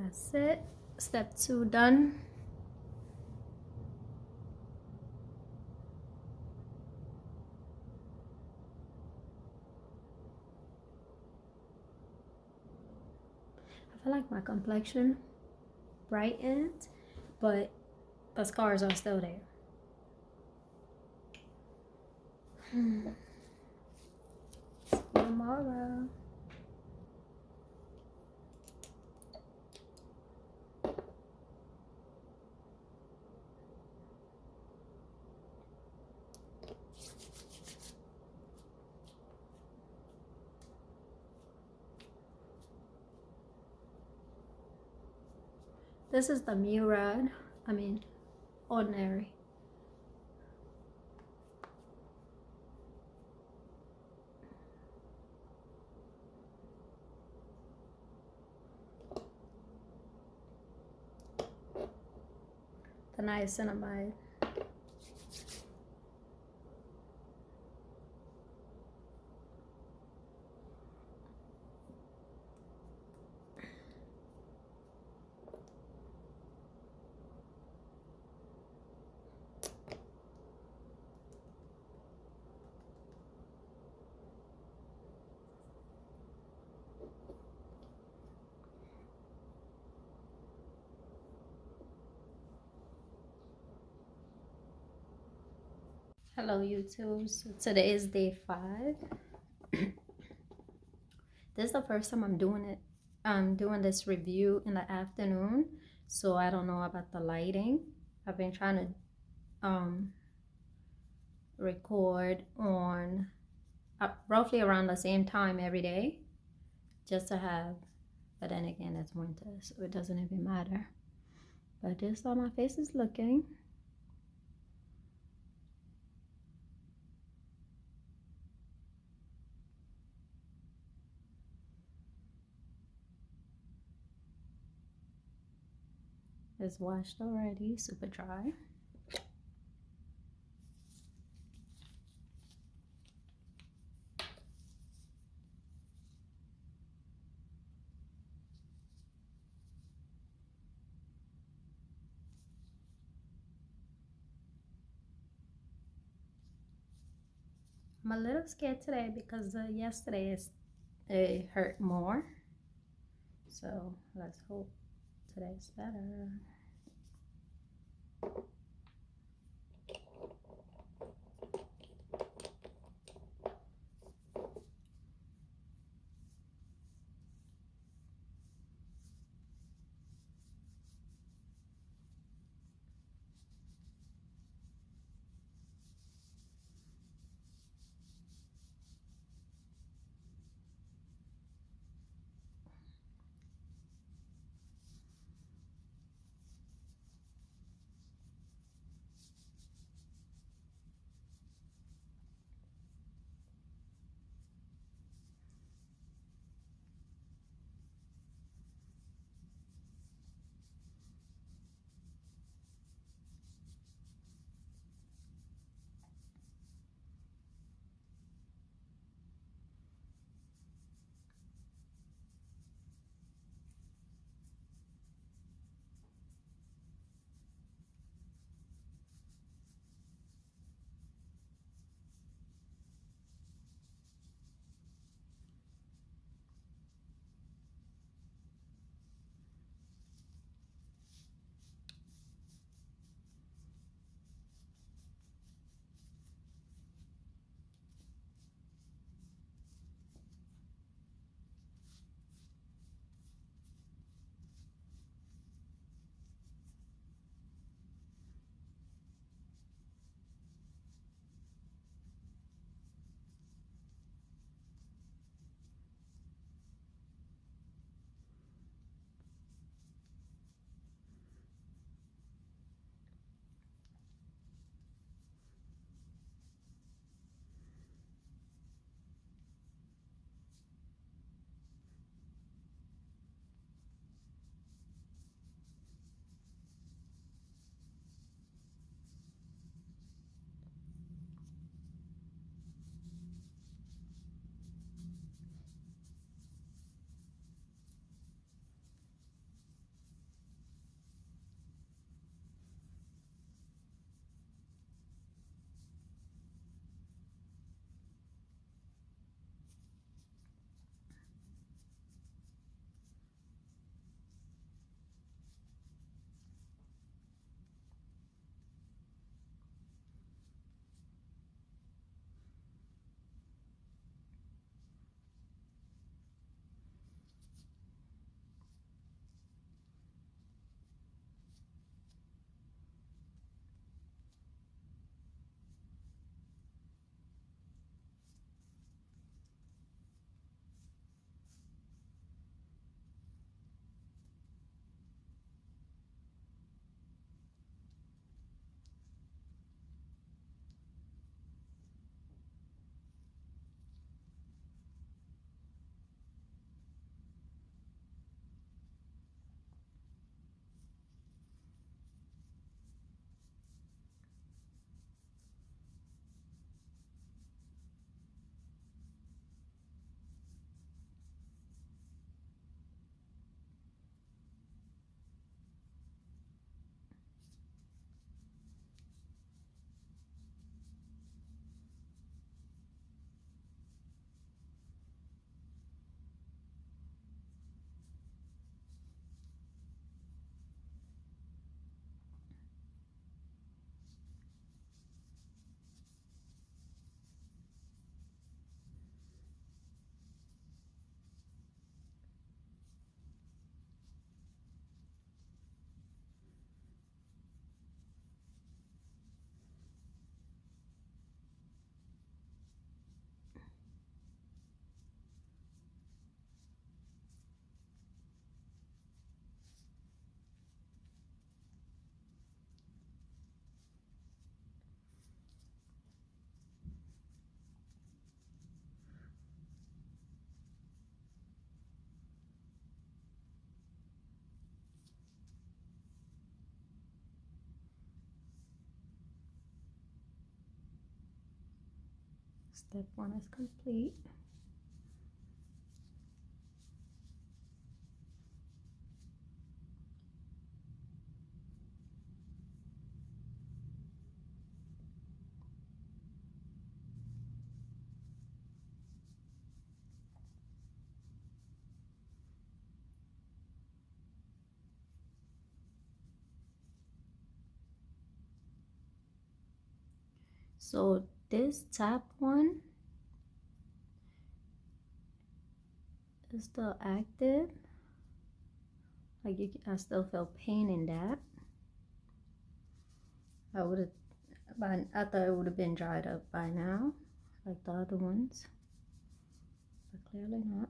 That's it. Step 2 done. I feel like my complexion brightened, but the scars are still there. Tomorrow. This is the Murad. I mean, ordinary. The niacinamide. Hello YouTube. So today is day 5. This is the first time I'm doing it. I'm doing this review in the afternoon, so I don't know about the lighting. I've been trying to record on roughly around the same time every day, just to have. But then again, it's winter, so it doesn't even matter. But this is how my face is looking. It's washed already, super dry. I'm a little scared today because yesterday it hurt more. So let's hope today's better. Step 1 is complete. So this top one is still active. Like I still feel pain in that. I thought it would have been dried up by now, like the other ones, but clearly not.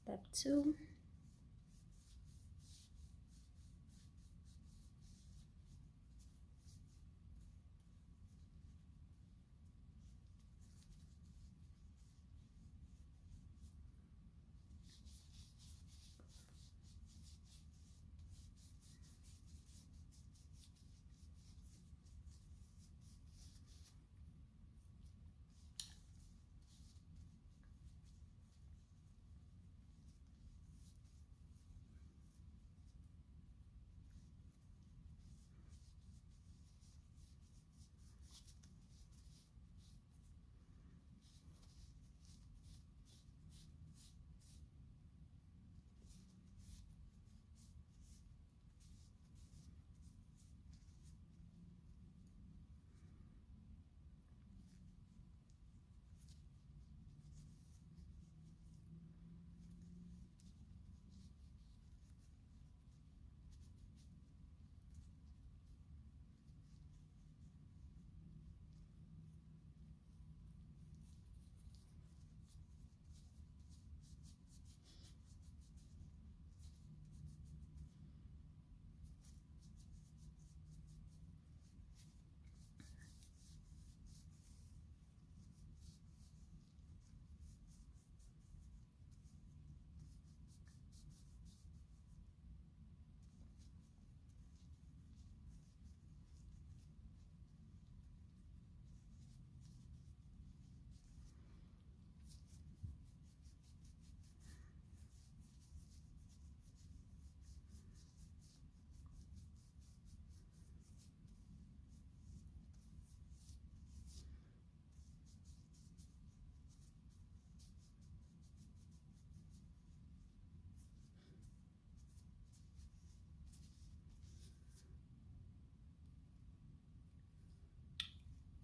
Step 2.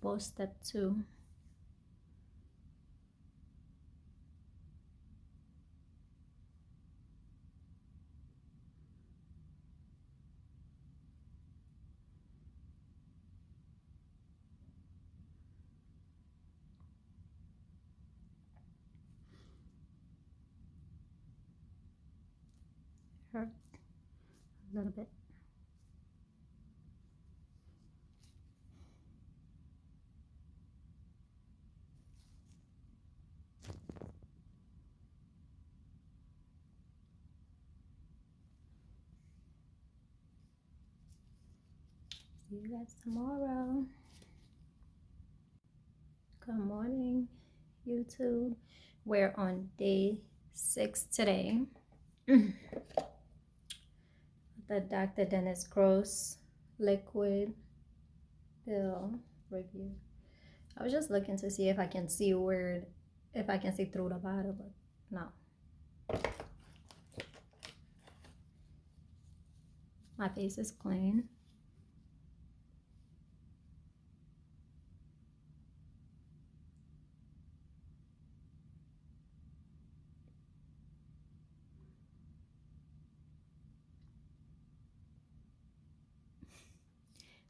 For step 2. Hurt a little bit. See you guys tomorrow. Good morning, YouTube. We're on day 6 today. The Dr. Dennis Gross liquid pill review. I was just looking to see if I can see if I can see through the bottle, but no. My face is clean.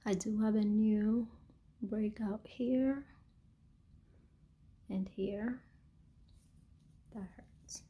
I do have a new breakout here and here. That hurts.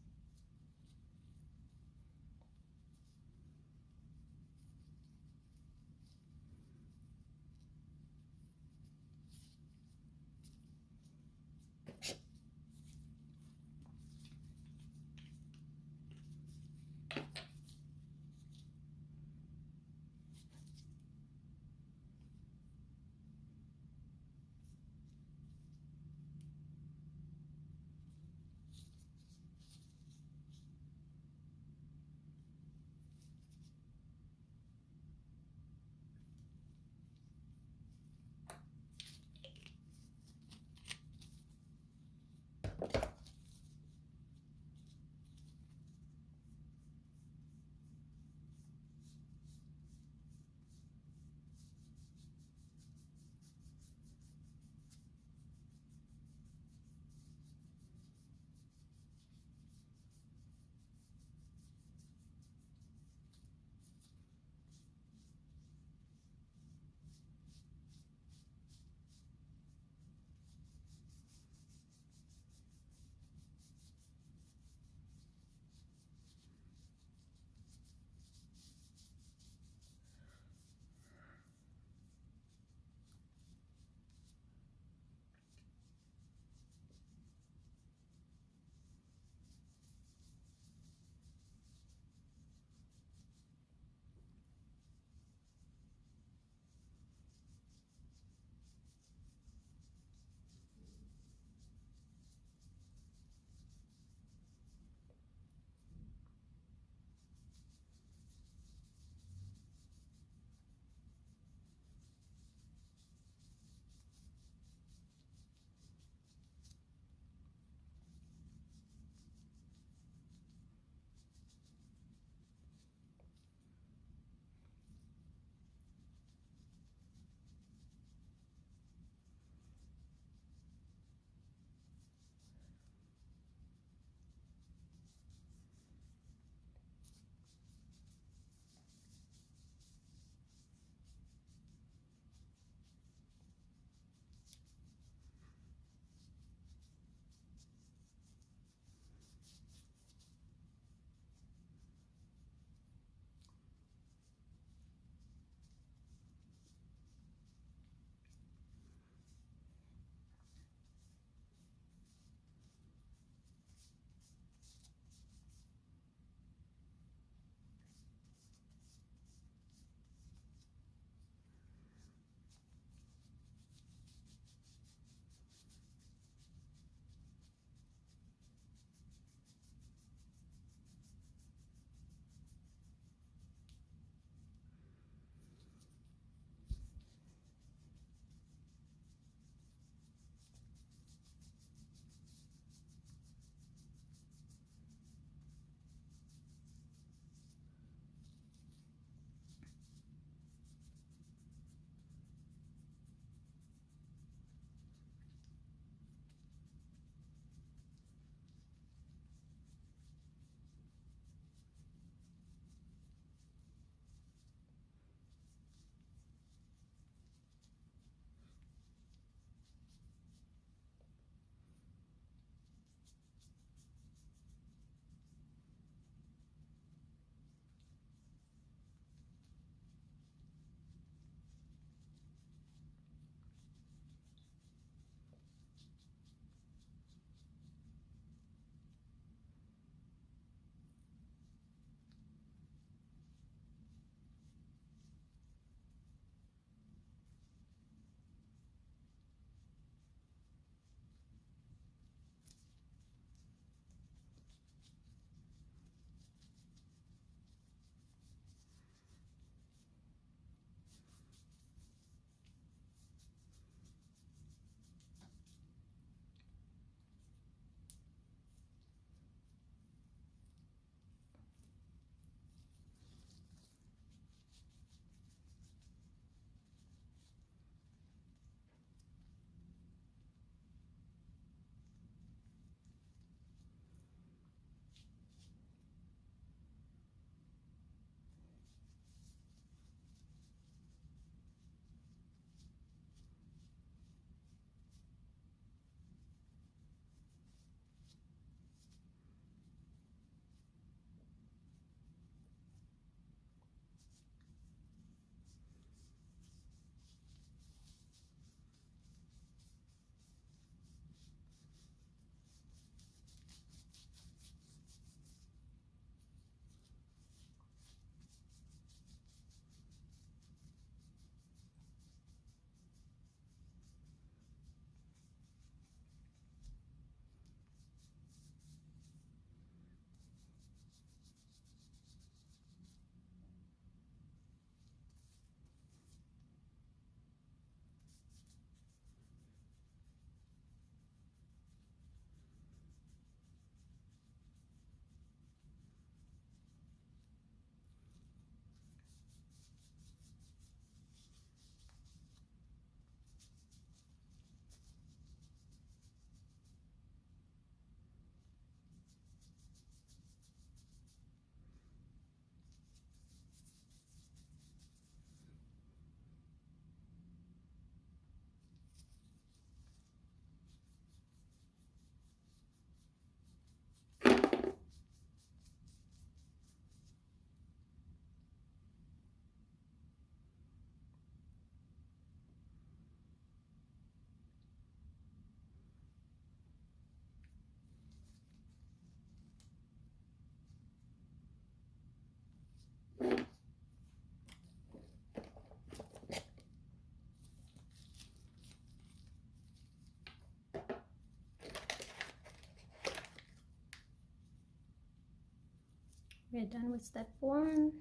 We're done with step 1.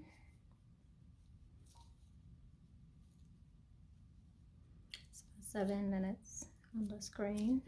So 7 minutes on the screen.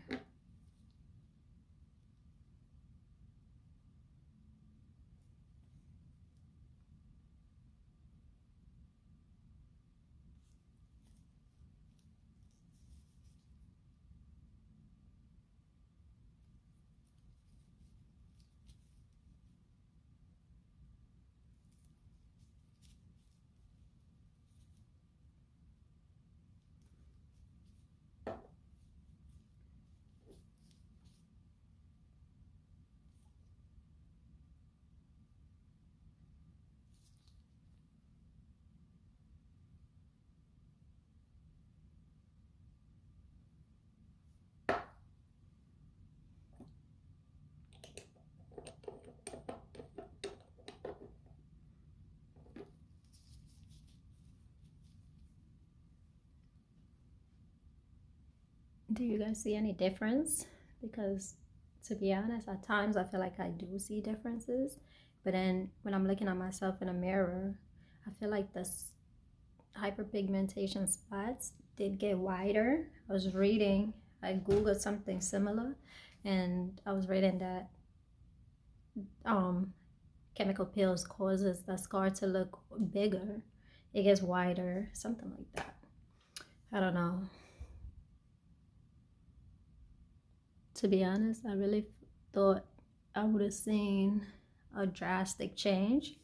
Do you guys see any difference? Because to be honest, at times I feel like I do see differences, but then when I'm looking at myself in a mirror, I feel like the hyperpigmentation spots did get wider. I was reading, I googled something similar, and I was reading that chemical peels causes the scar to look bigger. It gets wider, something like that. I don't know. To be honest, I really thought I would have seen a drastic change,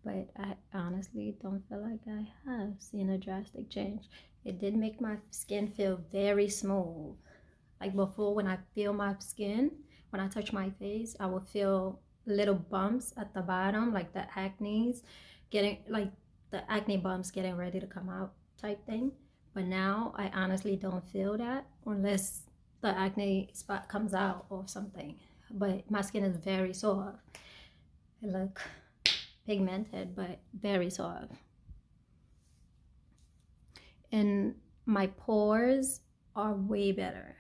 but I honestly don't feel like I have seen a drastic change. It did make my skin feel very smooth. Like before, when I feel my skin, when I touch my face, I would feel little bumps at the bottom, like the acne's getting, like the acne bumps getting ready to come out type thing. But now I honestly don't feel that unless the acne spot comes out or something. But my skin is very soft. It look pigmented, but very soft. And my pores are way better.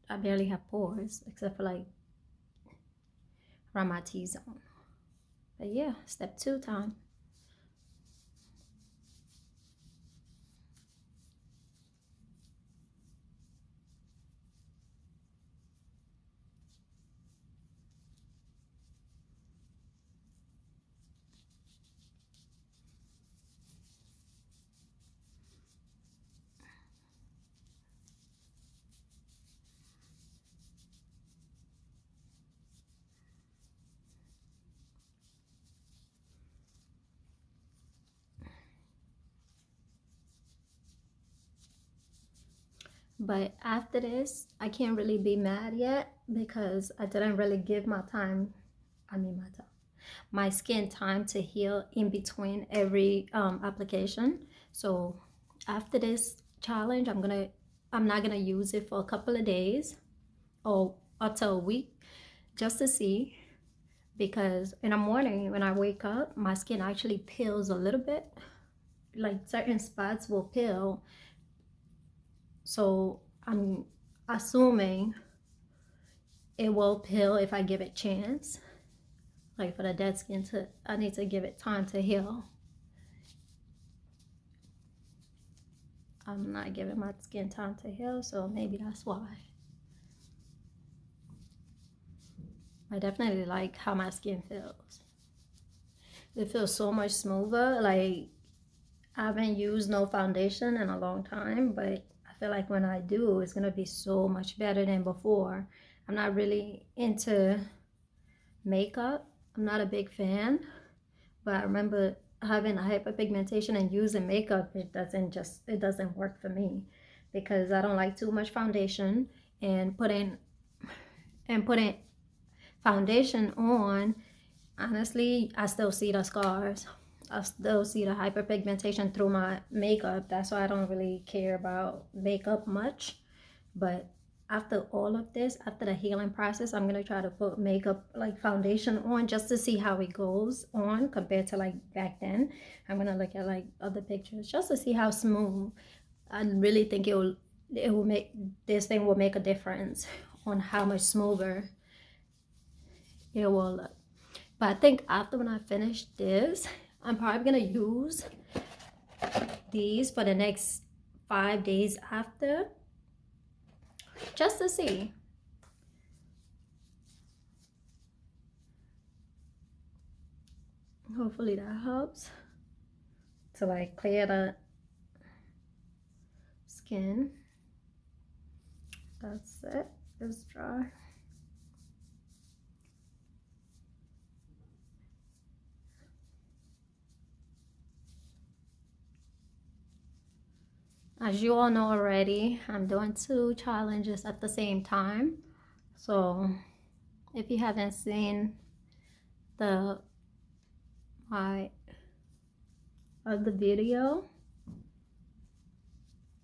I barely have pores except for like around my T-zone. But yeah, step 2 time. But after this, I can't really be mad yet because I didn't really give my skin time to heal in between every application. So after this challenge, I'm not gonna use it for a couple of days or up to a week just to see, because in the morning when I wake up, my skin actually peels a little bit, like certain spots will peel. So I'm assuming it will peel if I give it chance. Like for the dead skin, I need to give it time to heal. I'm not giving my skin time to heal, so maybe that's why. I definitely like how my skin feels. It feels so much smoother. Like I haven't used no foundation in a long time, but I feel like when I do, it's gonna be so much better than before. I'm not really into makeup. I'm not a big fan, but I remember having a hyperpigmentation and using makeup. It doesn't work for me because I don't like too much foundation, and putting foundation on, honestly, I still see the scars. I still see the hyperpigmentation through my makeup. That's why I don't really care about makeup much. But after all of this, after the healing process, I'm gonna try to put makeup, like foundation on, just to see how it goes on compared to like back then. I'm gonna look at like other pictures just to see how smooth. I really think it will make, this thing will make a difference on how much smoother it will look. But I think after when I finish this, I'm probably gonna use these for the next 5 days after, just to see. Hopefully that helps to like clear the skin. That's it. It's dry. As you all know already, I'm doing 2 challenges at the same time. So if you haven't seen my other video,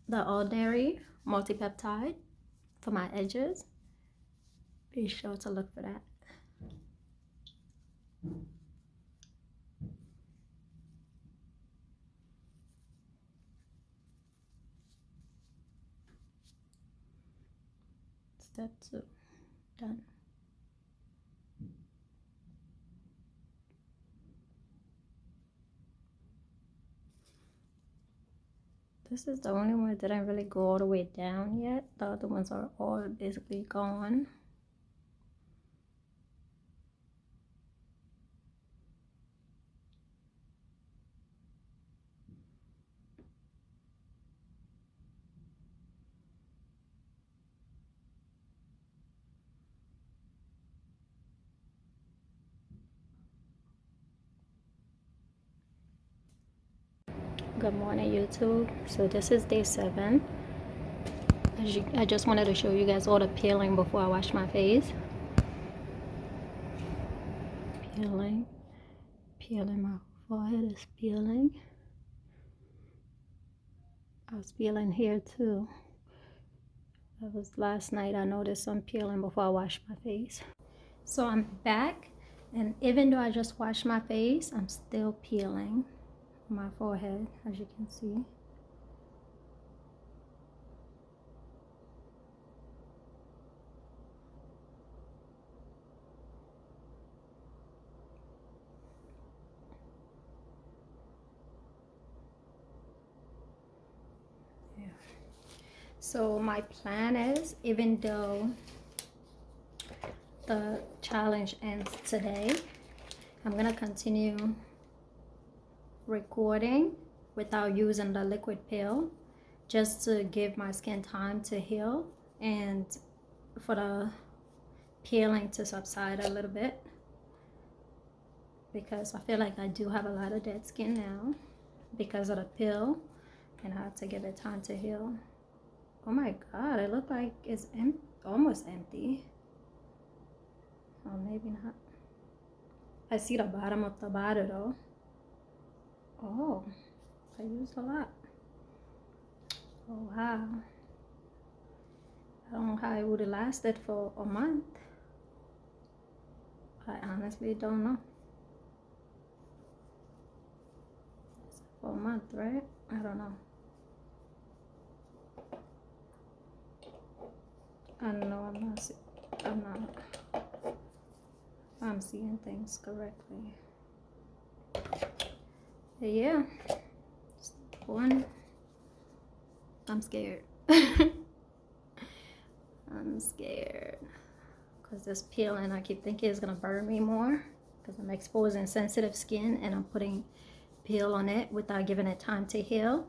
the ordinary multi-peptide for my edges, be sure to look for that. Step 2 done. This is the only one that didn't really go all the way down yet. The other ones are all basically gone. Good morning, YouTube. So this is day 7. I just wanted to show you guys all the peeling before I wash my face. Peeling. My forehead is peeling. I was peeling here too. That was last night. I noticed some peeling before I washed my face. So I'm back, and even though I just washed my face, I'm still peeling my forehead, as you can see. Yeah. So my plan is, even though the challenge ends today, I'm gonna continue recording without using the liquid peel, just to give my skin time to heal and for the peeling to subside a little bit, because I feel like I do have a lot of dead skin now because of the peel, and I have to give it time to heal. Oh my god, it looked like it's almost empty. Oh, maybe not. I see the bottom of the bottle though. Oh, I used a lot. Oh wow. I don't know how it would have lasted for a month. I honestly don't know. For a month, right? I don't know. I know I'm seeing things correctly. But yeah, one, I'm scared. I'm scared because this peeling, I keep thinking it's gonna burn me more because I'm exposing sensitive skin and I'm putting peel on it without giving it time to heal.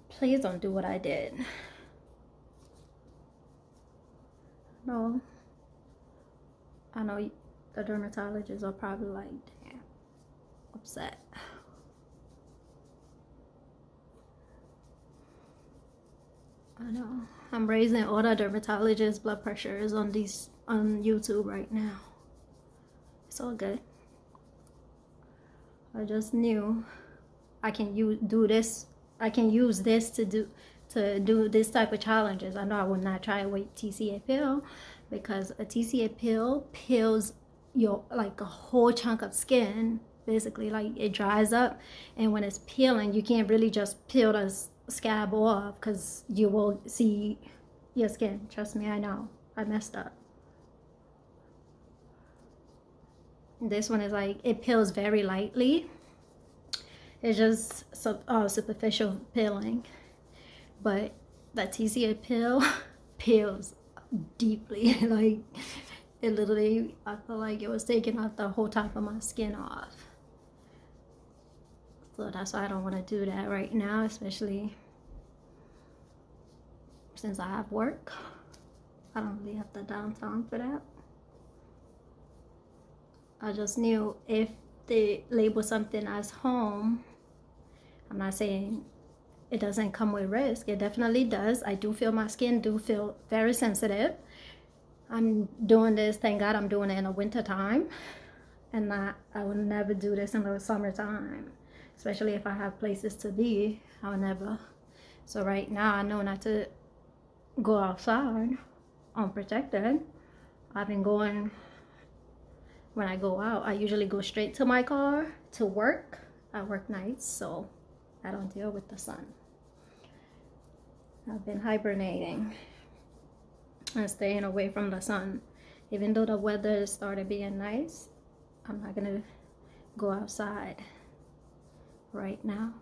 Please don't do what I did. No, I know the dermatologists are probably like, damn, upset. I know. I'm raising all the dermatologists' blood pressures on YouTube right now. It's all good. I just knew I can do this. I can use this to do this type of challenges. I know I would not try a TCA pill, because a TCA pill peels your like a whole chunk of skin. Basically, like it dries up, and when it's peeling, you can't really just peel the scab off because you will see your skin. Trust me, I know. I messed up. This one is like, it peels very lightly. It's just superficial peeling. But the TCA peel peels deeply. Like, it literally, I feel like it was taking off the whole top of my skin off. So that's why I don't want to do that right now, especially since I have work. I don't really have the downtime for that. I just knew if they label something as home, I'm not saying it doesn't come with risk. It definitely does. I do feel my skin do feel very sensitive. I'm doing this, thank God I'm doing it in the winter time. And I would never do this in the summertime. Especially if I have places to be, I would never. So right now I know not to go outside unprotected. I've been going, when I go out, I usually go straight to my car to work. I work nights, so I don't deal with the sun. I've been hibernating and staying away from the sun. Even though the weather started being nice, I'm not gonna go outside right now.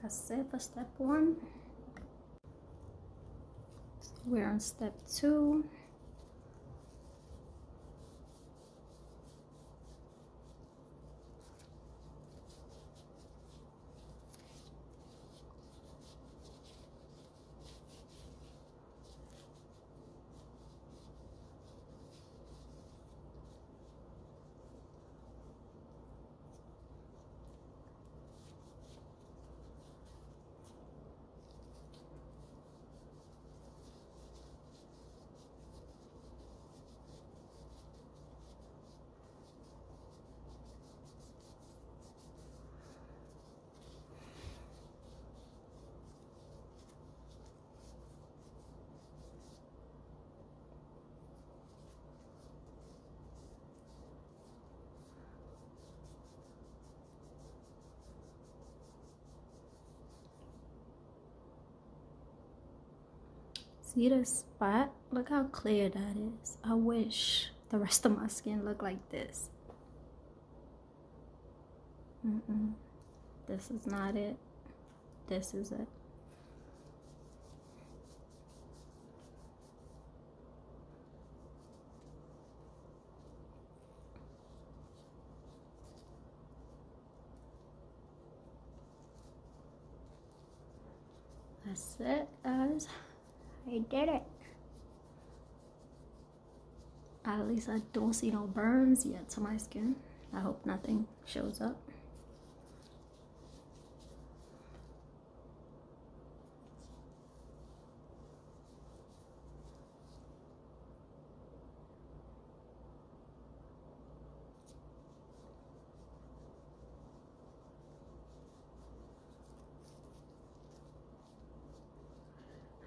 That's it for step 1. We're on step 2. See this spot? Look how clear that is. I wish the rest of my skin looked like this. This is not it. This is it. That's it, guys. I did it. At least I don't see no burns yet to my skin. I hope nothing shows up.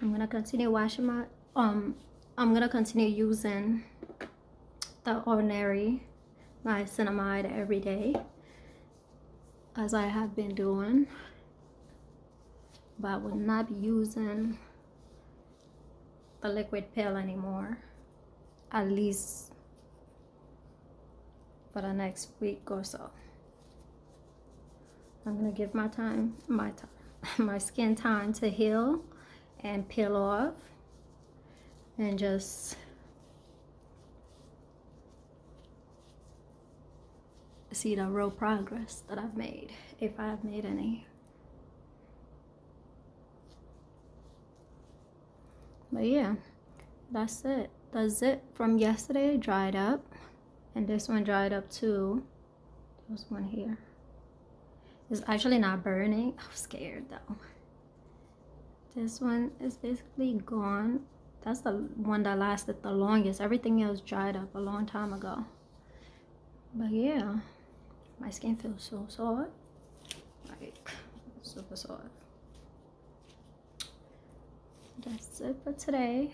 I'm gonna continue washing my I'm gonna continue using the ordinary niacinamide every day, as I have been doing, but I will not be using the liquid pill anymore, at least for the next week or so. I'm gonna give my my skin time to heal and peel off, and just see the real progress that I've made, if I have made any. But yeah, that's it. The zit from yesterday dried up, and this one dried up too. This one here is actually not burning. I'm scared though. This one is basically gone. That's the one that lasted the longest. Everything else dried up a long time ago. But yeah, my skin feels so soft, like super soft. That's it for today.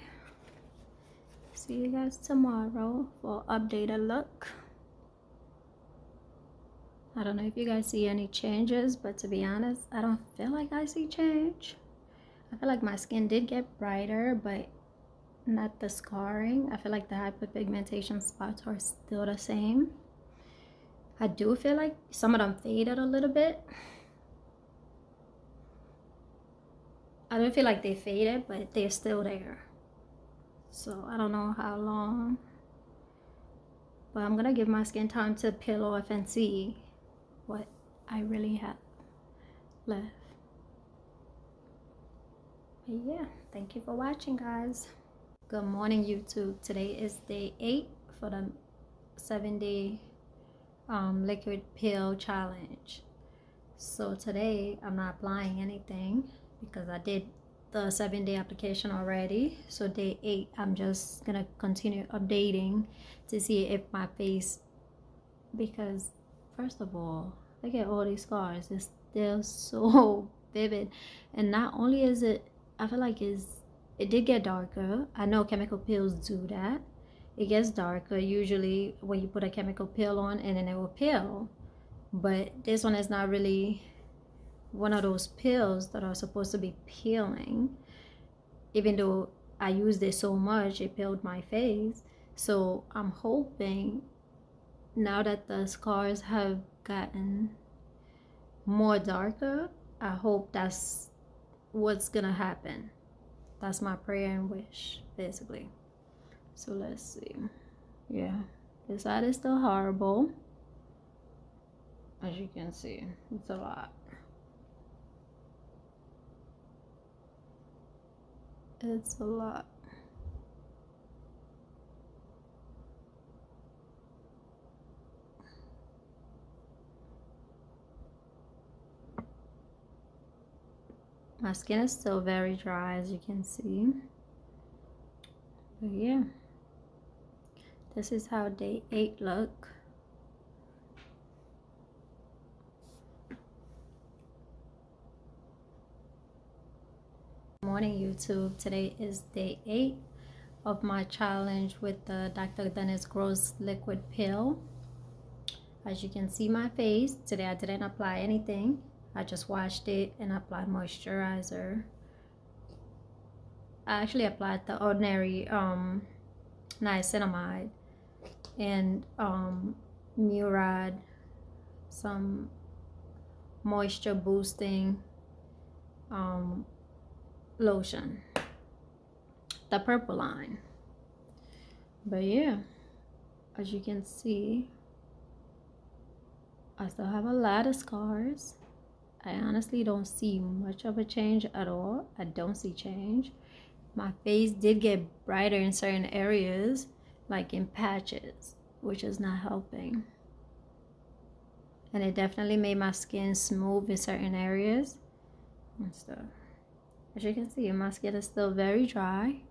See you guys tomorrow for updated look. I don't know if you guys see any changes, but to be honest, I don't feel like I see change. I feel like my skin did get brighter, but not the scarring. I feel like the hyperpigmentation spots are still the same. I do feel like some of them faded a little bit. I don't feel like they faded, but they're still there. So I don't know how long. But I'm gonna give my skin time to peel off and see what I really have left. But yeah, thank you for watching, guys. Good morning, YouTube. Today is day 8 for the 7-day liquid pill challenge. So today I'm not applying anything because I did the 7-day application already. So day 8, I'm just gonna continue updating to see if my face, because first of all, look at all these scars. It's still so vivid, and not only is it, I feel like it did get darker. I know chemical peels do that. It gets darker usually when you put a chemical peel on, and then it will peel. But this one is not really one of those pills that are supposed to be peeling. Even though I used it so much, it peeled my face. So I'm hoping now that the scars have gotten more darker, I hope that's what's gonna happen. That's my prayer and wish, basically. So let's see. Yeah, this side is still horrible. As you can see, it's a lot. It's a lot. My skin is still very dry, as you can see. But yeah, this is how day 8 look. Morning, YouTube. Today is day 8 of my challenge with the Dr. Dennis Gross liquid pill. As you can see my face, today I didn't apply anything. I just washed it and applied moisturizer. I actually applied the ordinary niacinamide and Murad, some moisture boosting lotion, the purple line. But yeah, as you can see, I still have a lot of scars. I honestly don't see much of a change at all. I don't see change. My face did get brighter in certain areas, like in patches, which is not helping. And it definitely made my skin smooth in certain areas and stuff. As you can see, my skin is still very dry.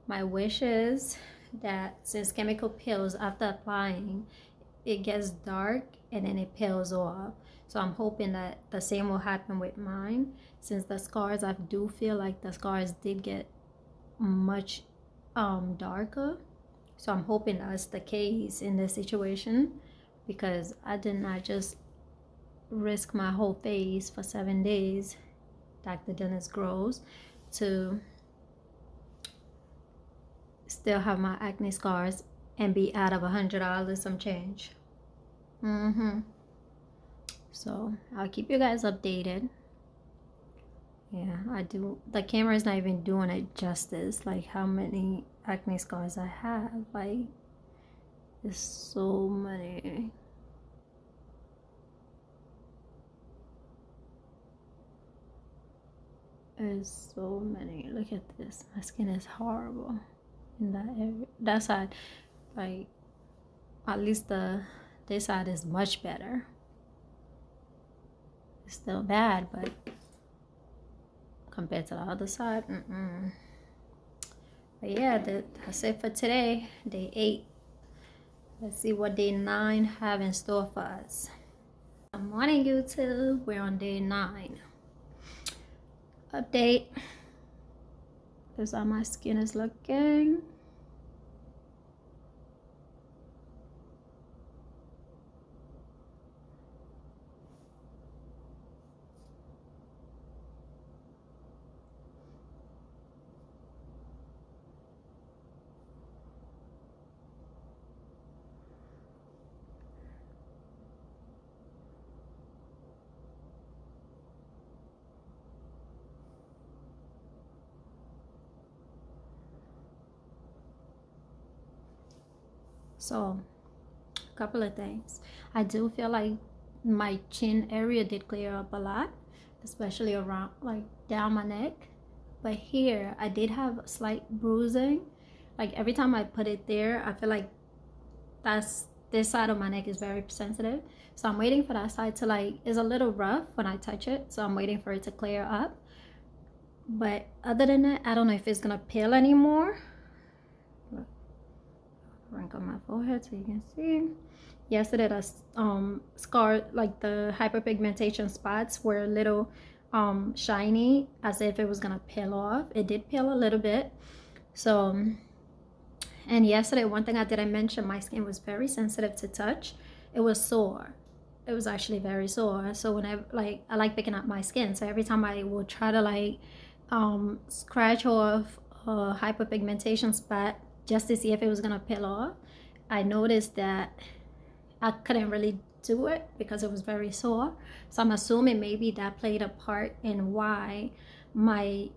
My wish is that since chemical peels, after applying, it gets dark and then it peels off. So I'm hoping that the same will happen with mine. Since the scars, I do feel like the scars did get much darker. So I'm hoping that's the case in this situation, because I did not just risk my whole face for 7 days, Dr. Dennis Gross, to still have my acne scars and be out of $100 some change. So I'll keep you guys updated. Yeah, I do. The camera is not even doing it justice, like how many acne scars I have. Like, there's so many. There's so many. Look at this. My skin is horrible in that area. That side, like, at least this side is much better. It's still bad, but compared to the other side, But yeah, that's it for today, day 8. Let's see what day 9 have in store for us. Good morning, YouTube. We're on day 9. Update. This is how my skin is looking. So, a couple of things. I do feel like my chin area did clear up a lot, especially around, like, down my neck. But here, I did have slight bruising. Like, every time I put it there, I feel like this side of my neck is very sensitive. So I'm waiting for that side to, like, is a little rough when I touch it. So I'm waiting for it to clear up. But other than that, I don't know if it's gonna peel anymore. Wrinkle my forehead so you can see. Yesterday, the scar, like the hyperpigmentation spots, were a little shiny, as if it was gonna peel off. It did peel a little bit. So, and yesterday, one thing I didn't mention, my skin was very sensitive to touch. It was sore. It was actually very sore. So whenever, like, I like picking up my skin, so every time I would try to, like, scratch off a hyperpigmentation spot just to see if it was gonna peel off, I noticed that I couldn't really do it because it was very sore. So I'm assuming maybe that played a part in why my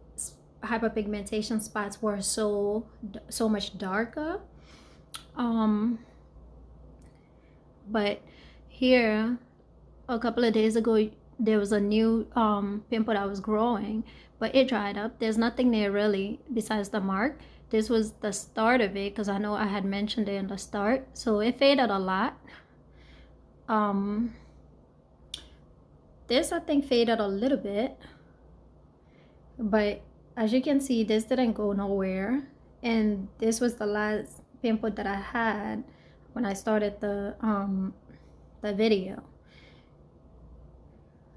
hyperpigmentation spots were so much darker. But here, a couple of days ago, there was a new pimple that was growing, but it dried up. There's nothing there really besides the mark. This was the start of it, because I know I had mentioned it in the start. So it faded a lot. This, I think, faded a little bit. But as you can see, this didn't go nowhere. And this was the last pimple that I had when I started the video.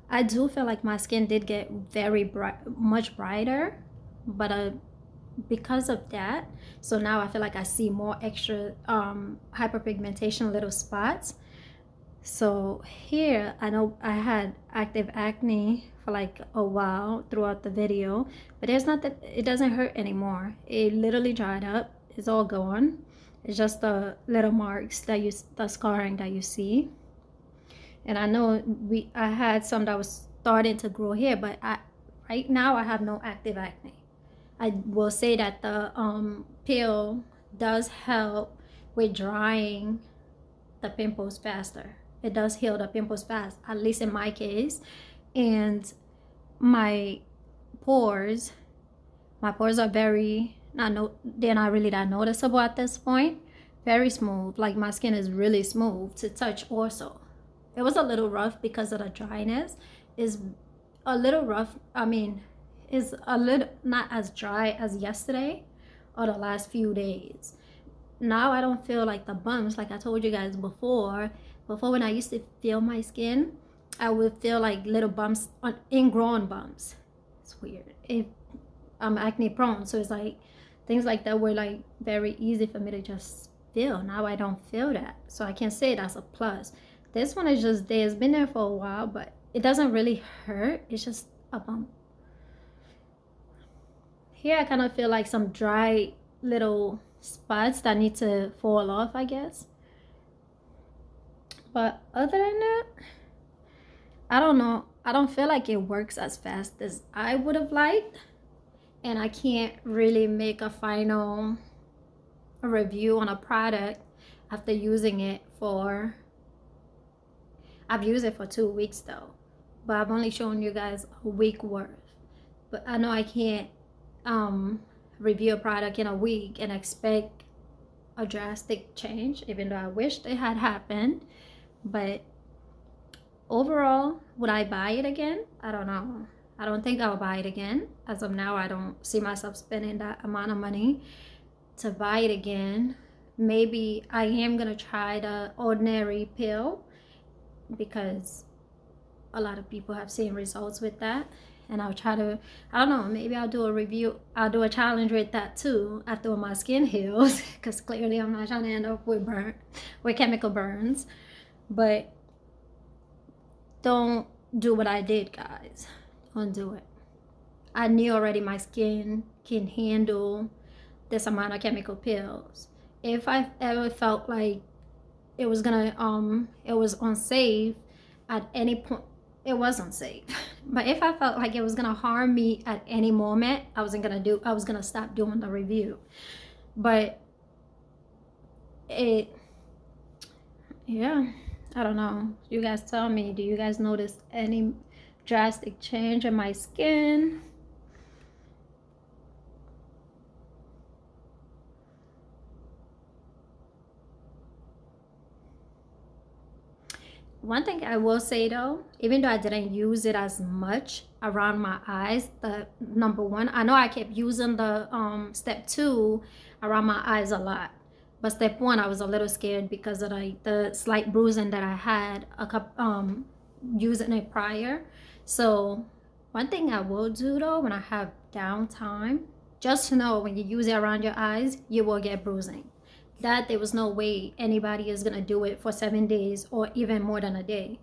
I do feel like my skin did get very much brighter, but because of that, so now I feel like I see more extra hyperpigmentation little spots. So here, I know I had active acne for like a while throughout the video, but there's not that, it doesn't hurt anymore. It literally dried up. It's all gone. It's just the little marks that the scarring that you see. And I know I had some that was starting to grow here, but right now I have no active acne. I will say that the peel does help with drying the pimples faster. it does heal the pimples fast, at least in my case. And my pores are very they're not really that noticeable at this point. Very smooth, like my skin is really smooth to touch. Also, it was a little rough because of the dryness. Is a little rough, I mean, is a little not as dry as yesterday or the last few days. Now I don't feel like the bumps, like I told you guys before when I used to feel my skin, I would feel like little bumps, ingrown bumps. It's weird. I'm acne prone, so it's like things like that were like very easy for me to just feel. Now I don't feel that, so I can't say that's a plus. This one is just there. It's been there for a while, but it doesn't really hurt. It's just a bump. Here I kind of feel like some dry little spots that need to fall off, I guess. But other than that, I don't know. I don't feel like it works as fast as I would have liked. And I can't really make a final review on a product after using it for, I've used it for 2 weeks though, but I've only shown you guys a week worth. But I know I can't review a product in a week and expect a drastic change, even though I wish it had happened. But overall, would I buy it again? I don't know. I don't think I'll buy it again. As of now, I don't see myself spending that amount of money to buy it again. Maybe I am gonna try the ordinary pill because a lot of people have seen results with that, and I'll try to, I don't know, maybe I'll do a review, I'll do a challenge with that too after my skin heals, because clearly I'm not trying to end up with chemical burns. But don't do what I did, guys. Don't do it. I knew already my skin can handle this amount of chemical pills. If I ever felt like it was unsafe at any point, it was unsafe. But if I felt like it was gonna harm me at any moment, I was gonna stop doing the review. But yeah, I don't know. You guys tell me, do you guys notice any drastic change in my skin? One thing I will say though, even though I didn't use it as much around my eyes, the number one, I know I kept using the step 2 around my eyes a lot, but step 1 I was a little scared because of the slight bruising that I had using it prior. So one thing I will do though, when I have downtime, just know when you use it around your eyes, you will get bruising. That there was no way anybody is gonna do it for 7 days or even more than a day.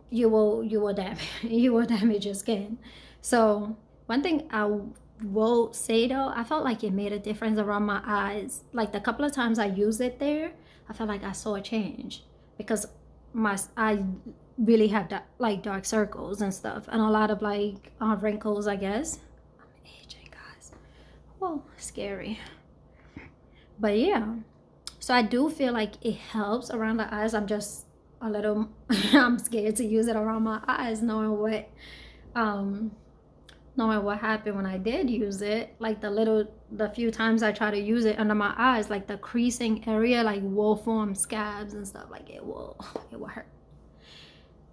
You will damage your skin. So one thing I will say though, I felt like it made a difference around my eyes. Like the couple of times I used it there, I felt like I saw a change because I really have like dark circles and stuff and a lot of like wrinkles, I guess. I'm aging, guys. Whoa, scary. But yeah, so I do feel like it helps around the eyes. I'm just a little I'm scared to use it around my eyes, knowing what happened when I did use it. Like the few times I try to use it under my eyes, like the creasing area like will form scabs and stuff. Like it will hurt.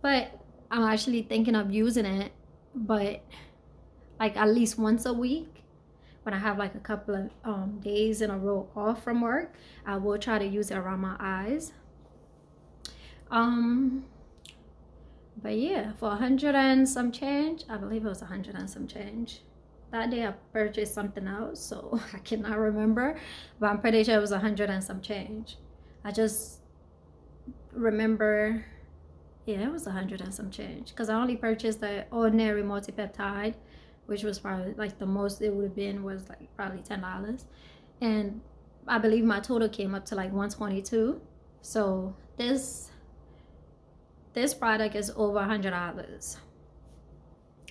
But I'm actually thinking of using it, but like at least once a week. When I have like a couple of days in a row off from work, I will try to use it around my eyes. But yeah, for 100 and some change, I believe it was 100 and some change. That day I purchased something else, so I cannot remember, but I'm pretty sure it was 100 and some change. I just remember, yeah, it was 100 and some change because I only purchased the ordinary multi-peptide, which was probably like the most it would have been was like probably $10, and I believe my total came up to like 122. So this product is over $100.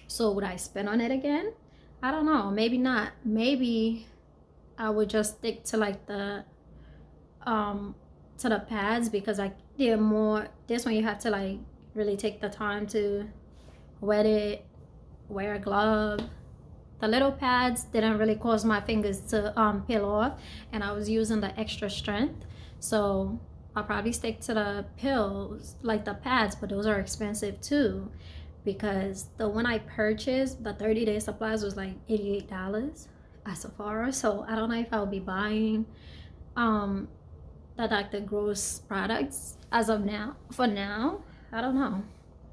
So would I spend on it again? I don't know, maybe not. Maybe I would just stick to like the pads because Yeah, more. This one you have to like really take the time to wet it, wear a glove. The little pads didn't really cause my fingers to peel off, and I was using the extra strength. So I'll probably stick to the pills, like the pads, but those are expensive too, because the one I purchased, the 30-day supplies was like $88 at Sephora. So I don't know if I'll be buying um the Dr. Gross products as of now. For now, I don't know.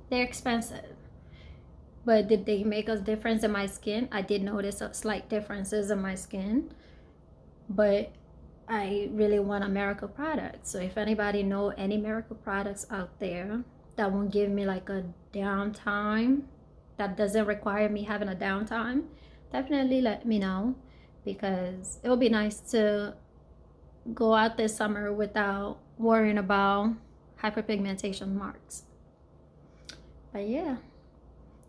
They're expensive. But did they make a difference in my skin? I did notice a slight differences in my skin, but I really want a miracle product. So if anybody know any miracle products out there that won't give me like a downtime, that doesn't require me having a downtime, definitely let me know, because it would be nice to go out this summer without worrying about hyperpigmentation marks. But yeah,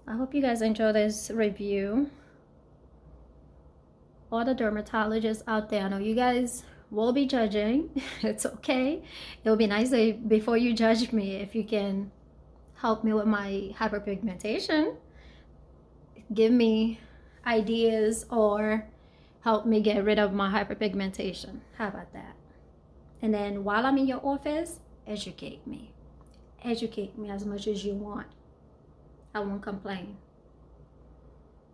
I hope you guys enjoy this review. All the dermatologists out there, I know you guys will be judging. It's okay. It would be nice if, before you judge me, if you can help me with my hyperpigmentation, give me ideas, or help me get rid of my hyperpigmentation. How about that? And then while I'm in your office, educate me. Educate me as much as you want. I won't complain.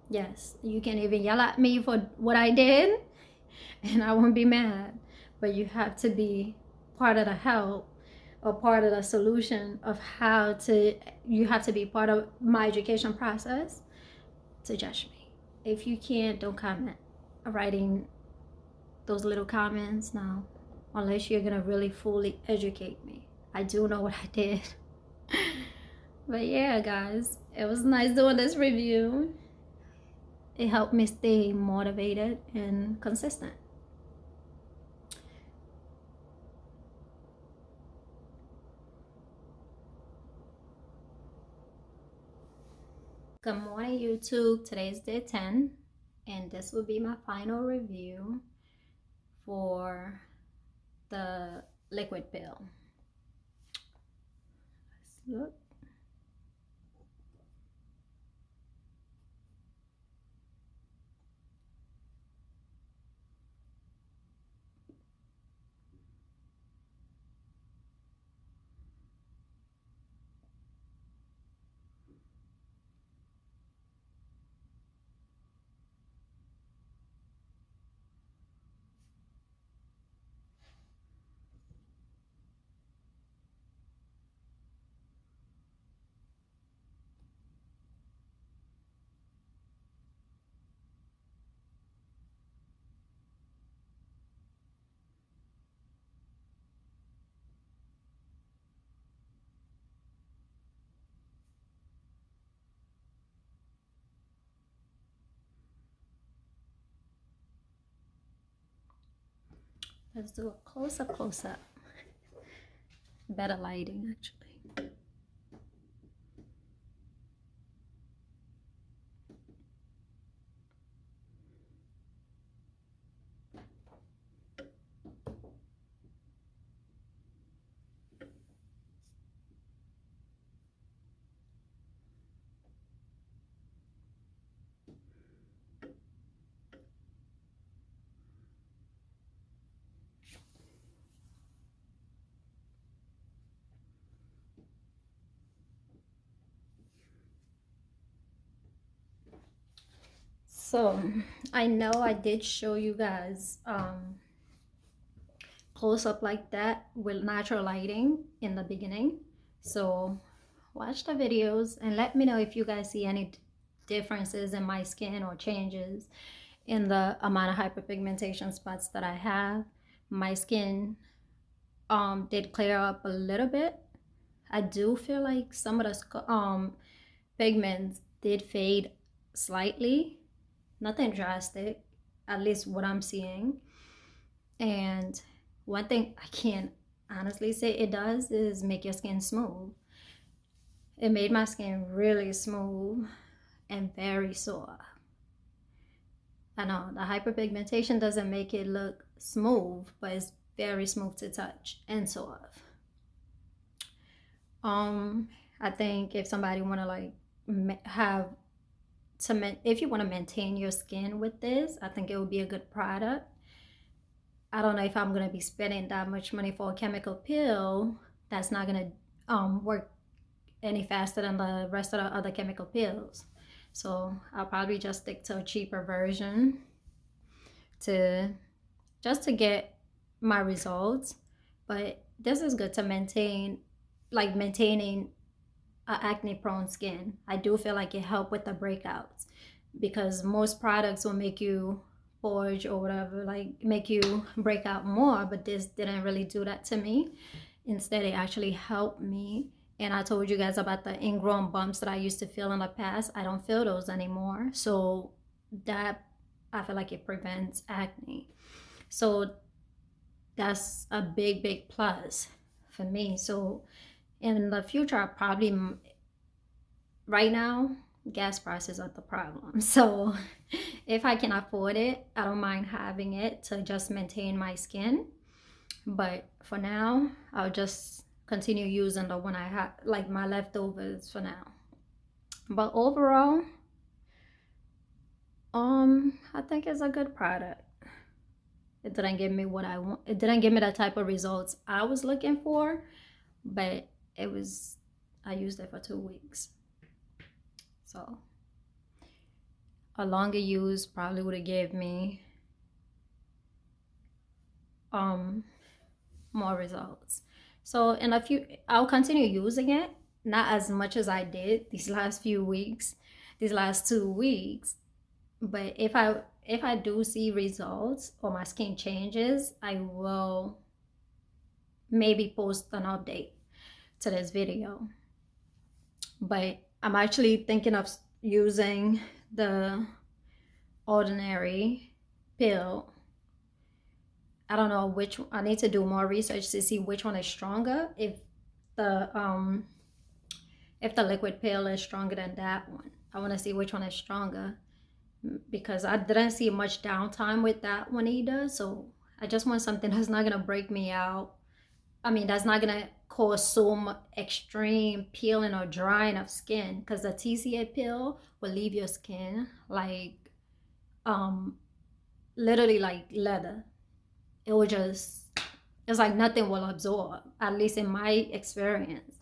Yes, you can even yell at me for what I did, and I won't be mad. But you have to be part of the help, or part of the solution of how to, you have to be part of my education process to judge me. If you can't, don't comment. Writing those little comments now, unless you're gonna really fully educate me. I do know what I did. But yeah, guys, it was nice doing this review. It helped me stay motivated and consistent. Good morning, YouTube. Today's day 10, and this will be my final review for the liquid pill. Let's look. Let's do a close-up. Better lighting, actually. So I know I did show you guys close up like that with natural lighting in the beginning. So watch the videos and let me know if you guys see any differences in my skin or changes in the amount of hyperpigmentation spots that I have. My skin did clear up a little bit. I do feel like some of the pigments did fade slightly. Nothing drastic, at least what I'm seeing. And one thing I can honestly say it does is make your skin smooth. It made my skin really smooth and very soft. I know the hyperpigmentation doesn't make it look smooth, but it's very smooth to touch and soft. I think if somebody want to like have if you want to maintain your skin with this, I think it would be a good product. I don't know if I'm gonna be spending that much money for a chemical pill that's not gonna work any faster than the rest of the other chemical pills. So I'll probably just stick to a cheaper version to just to get my results. But this is good to maintain, like maintaining a acne prone skin. I do feel like it helped with the breakouts because most products will make you forge or whatever, like make you break out more, but this didn't really do that to me. Instead, it actually helped me. And I told you guys about the ingrown bumps that I used to feel in the past. I don't feel those anymore. So that, I feel like it prevents acne. So that's a big plus for me. So in the future, I probably, right now, gas prices are the problem. So if I can afford it, I don't mind having it to just maintain my skin. But for now, I'll just continue using the one I have, like my leftovers for now. But overall, I think it's a good product. It didn't give me what I want. It didn't give me the type of results I was looking for, but it was, I used it for 2 weeks. So a longer use probably would have gave me more results. So in a few, I'll continue using it, not as much as I did these last few weeks, these last 2 weeks. But if I do see results or my skin changes, I will maybe post an update to this video. But I'm actually thinking of using the ordinary pill. I don't know which, I need to do more research to see which one is stronger. The if the liquid pill is stronger than that one. I want to see which one is stronger because I didn't see much downtime with that one either. So I just want something that's not gonna break me out. I mean, that's not gonna cause so much extreme peeling or drying of skin, because the TCA pill will leave your skin like literally like leather. It will just, it's like nothing will absorb, at least in my experience.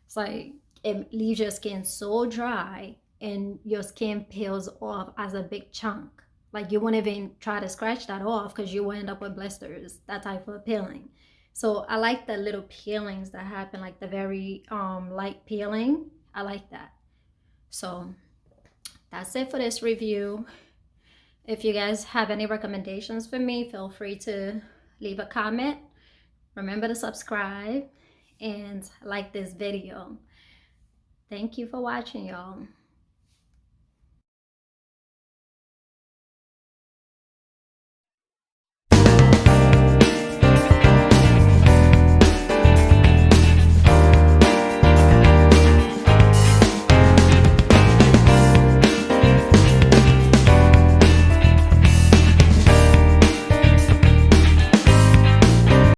It's like it leaves your skin so dry and your skin peels off as a big chunk. Like you won't even try to scratch that off because you will end up with blisters, that type of peeling. So I like the little peelings that happen, like the very light peeling. I like that. So that's it for this review. If you guys have any recommendations for me, feel free to leave a comment. Remember to subscribe and like this video. Thank you for watching, y'all.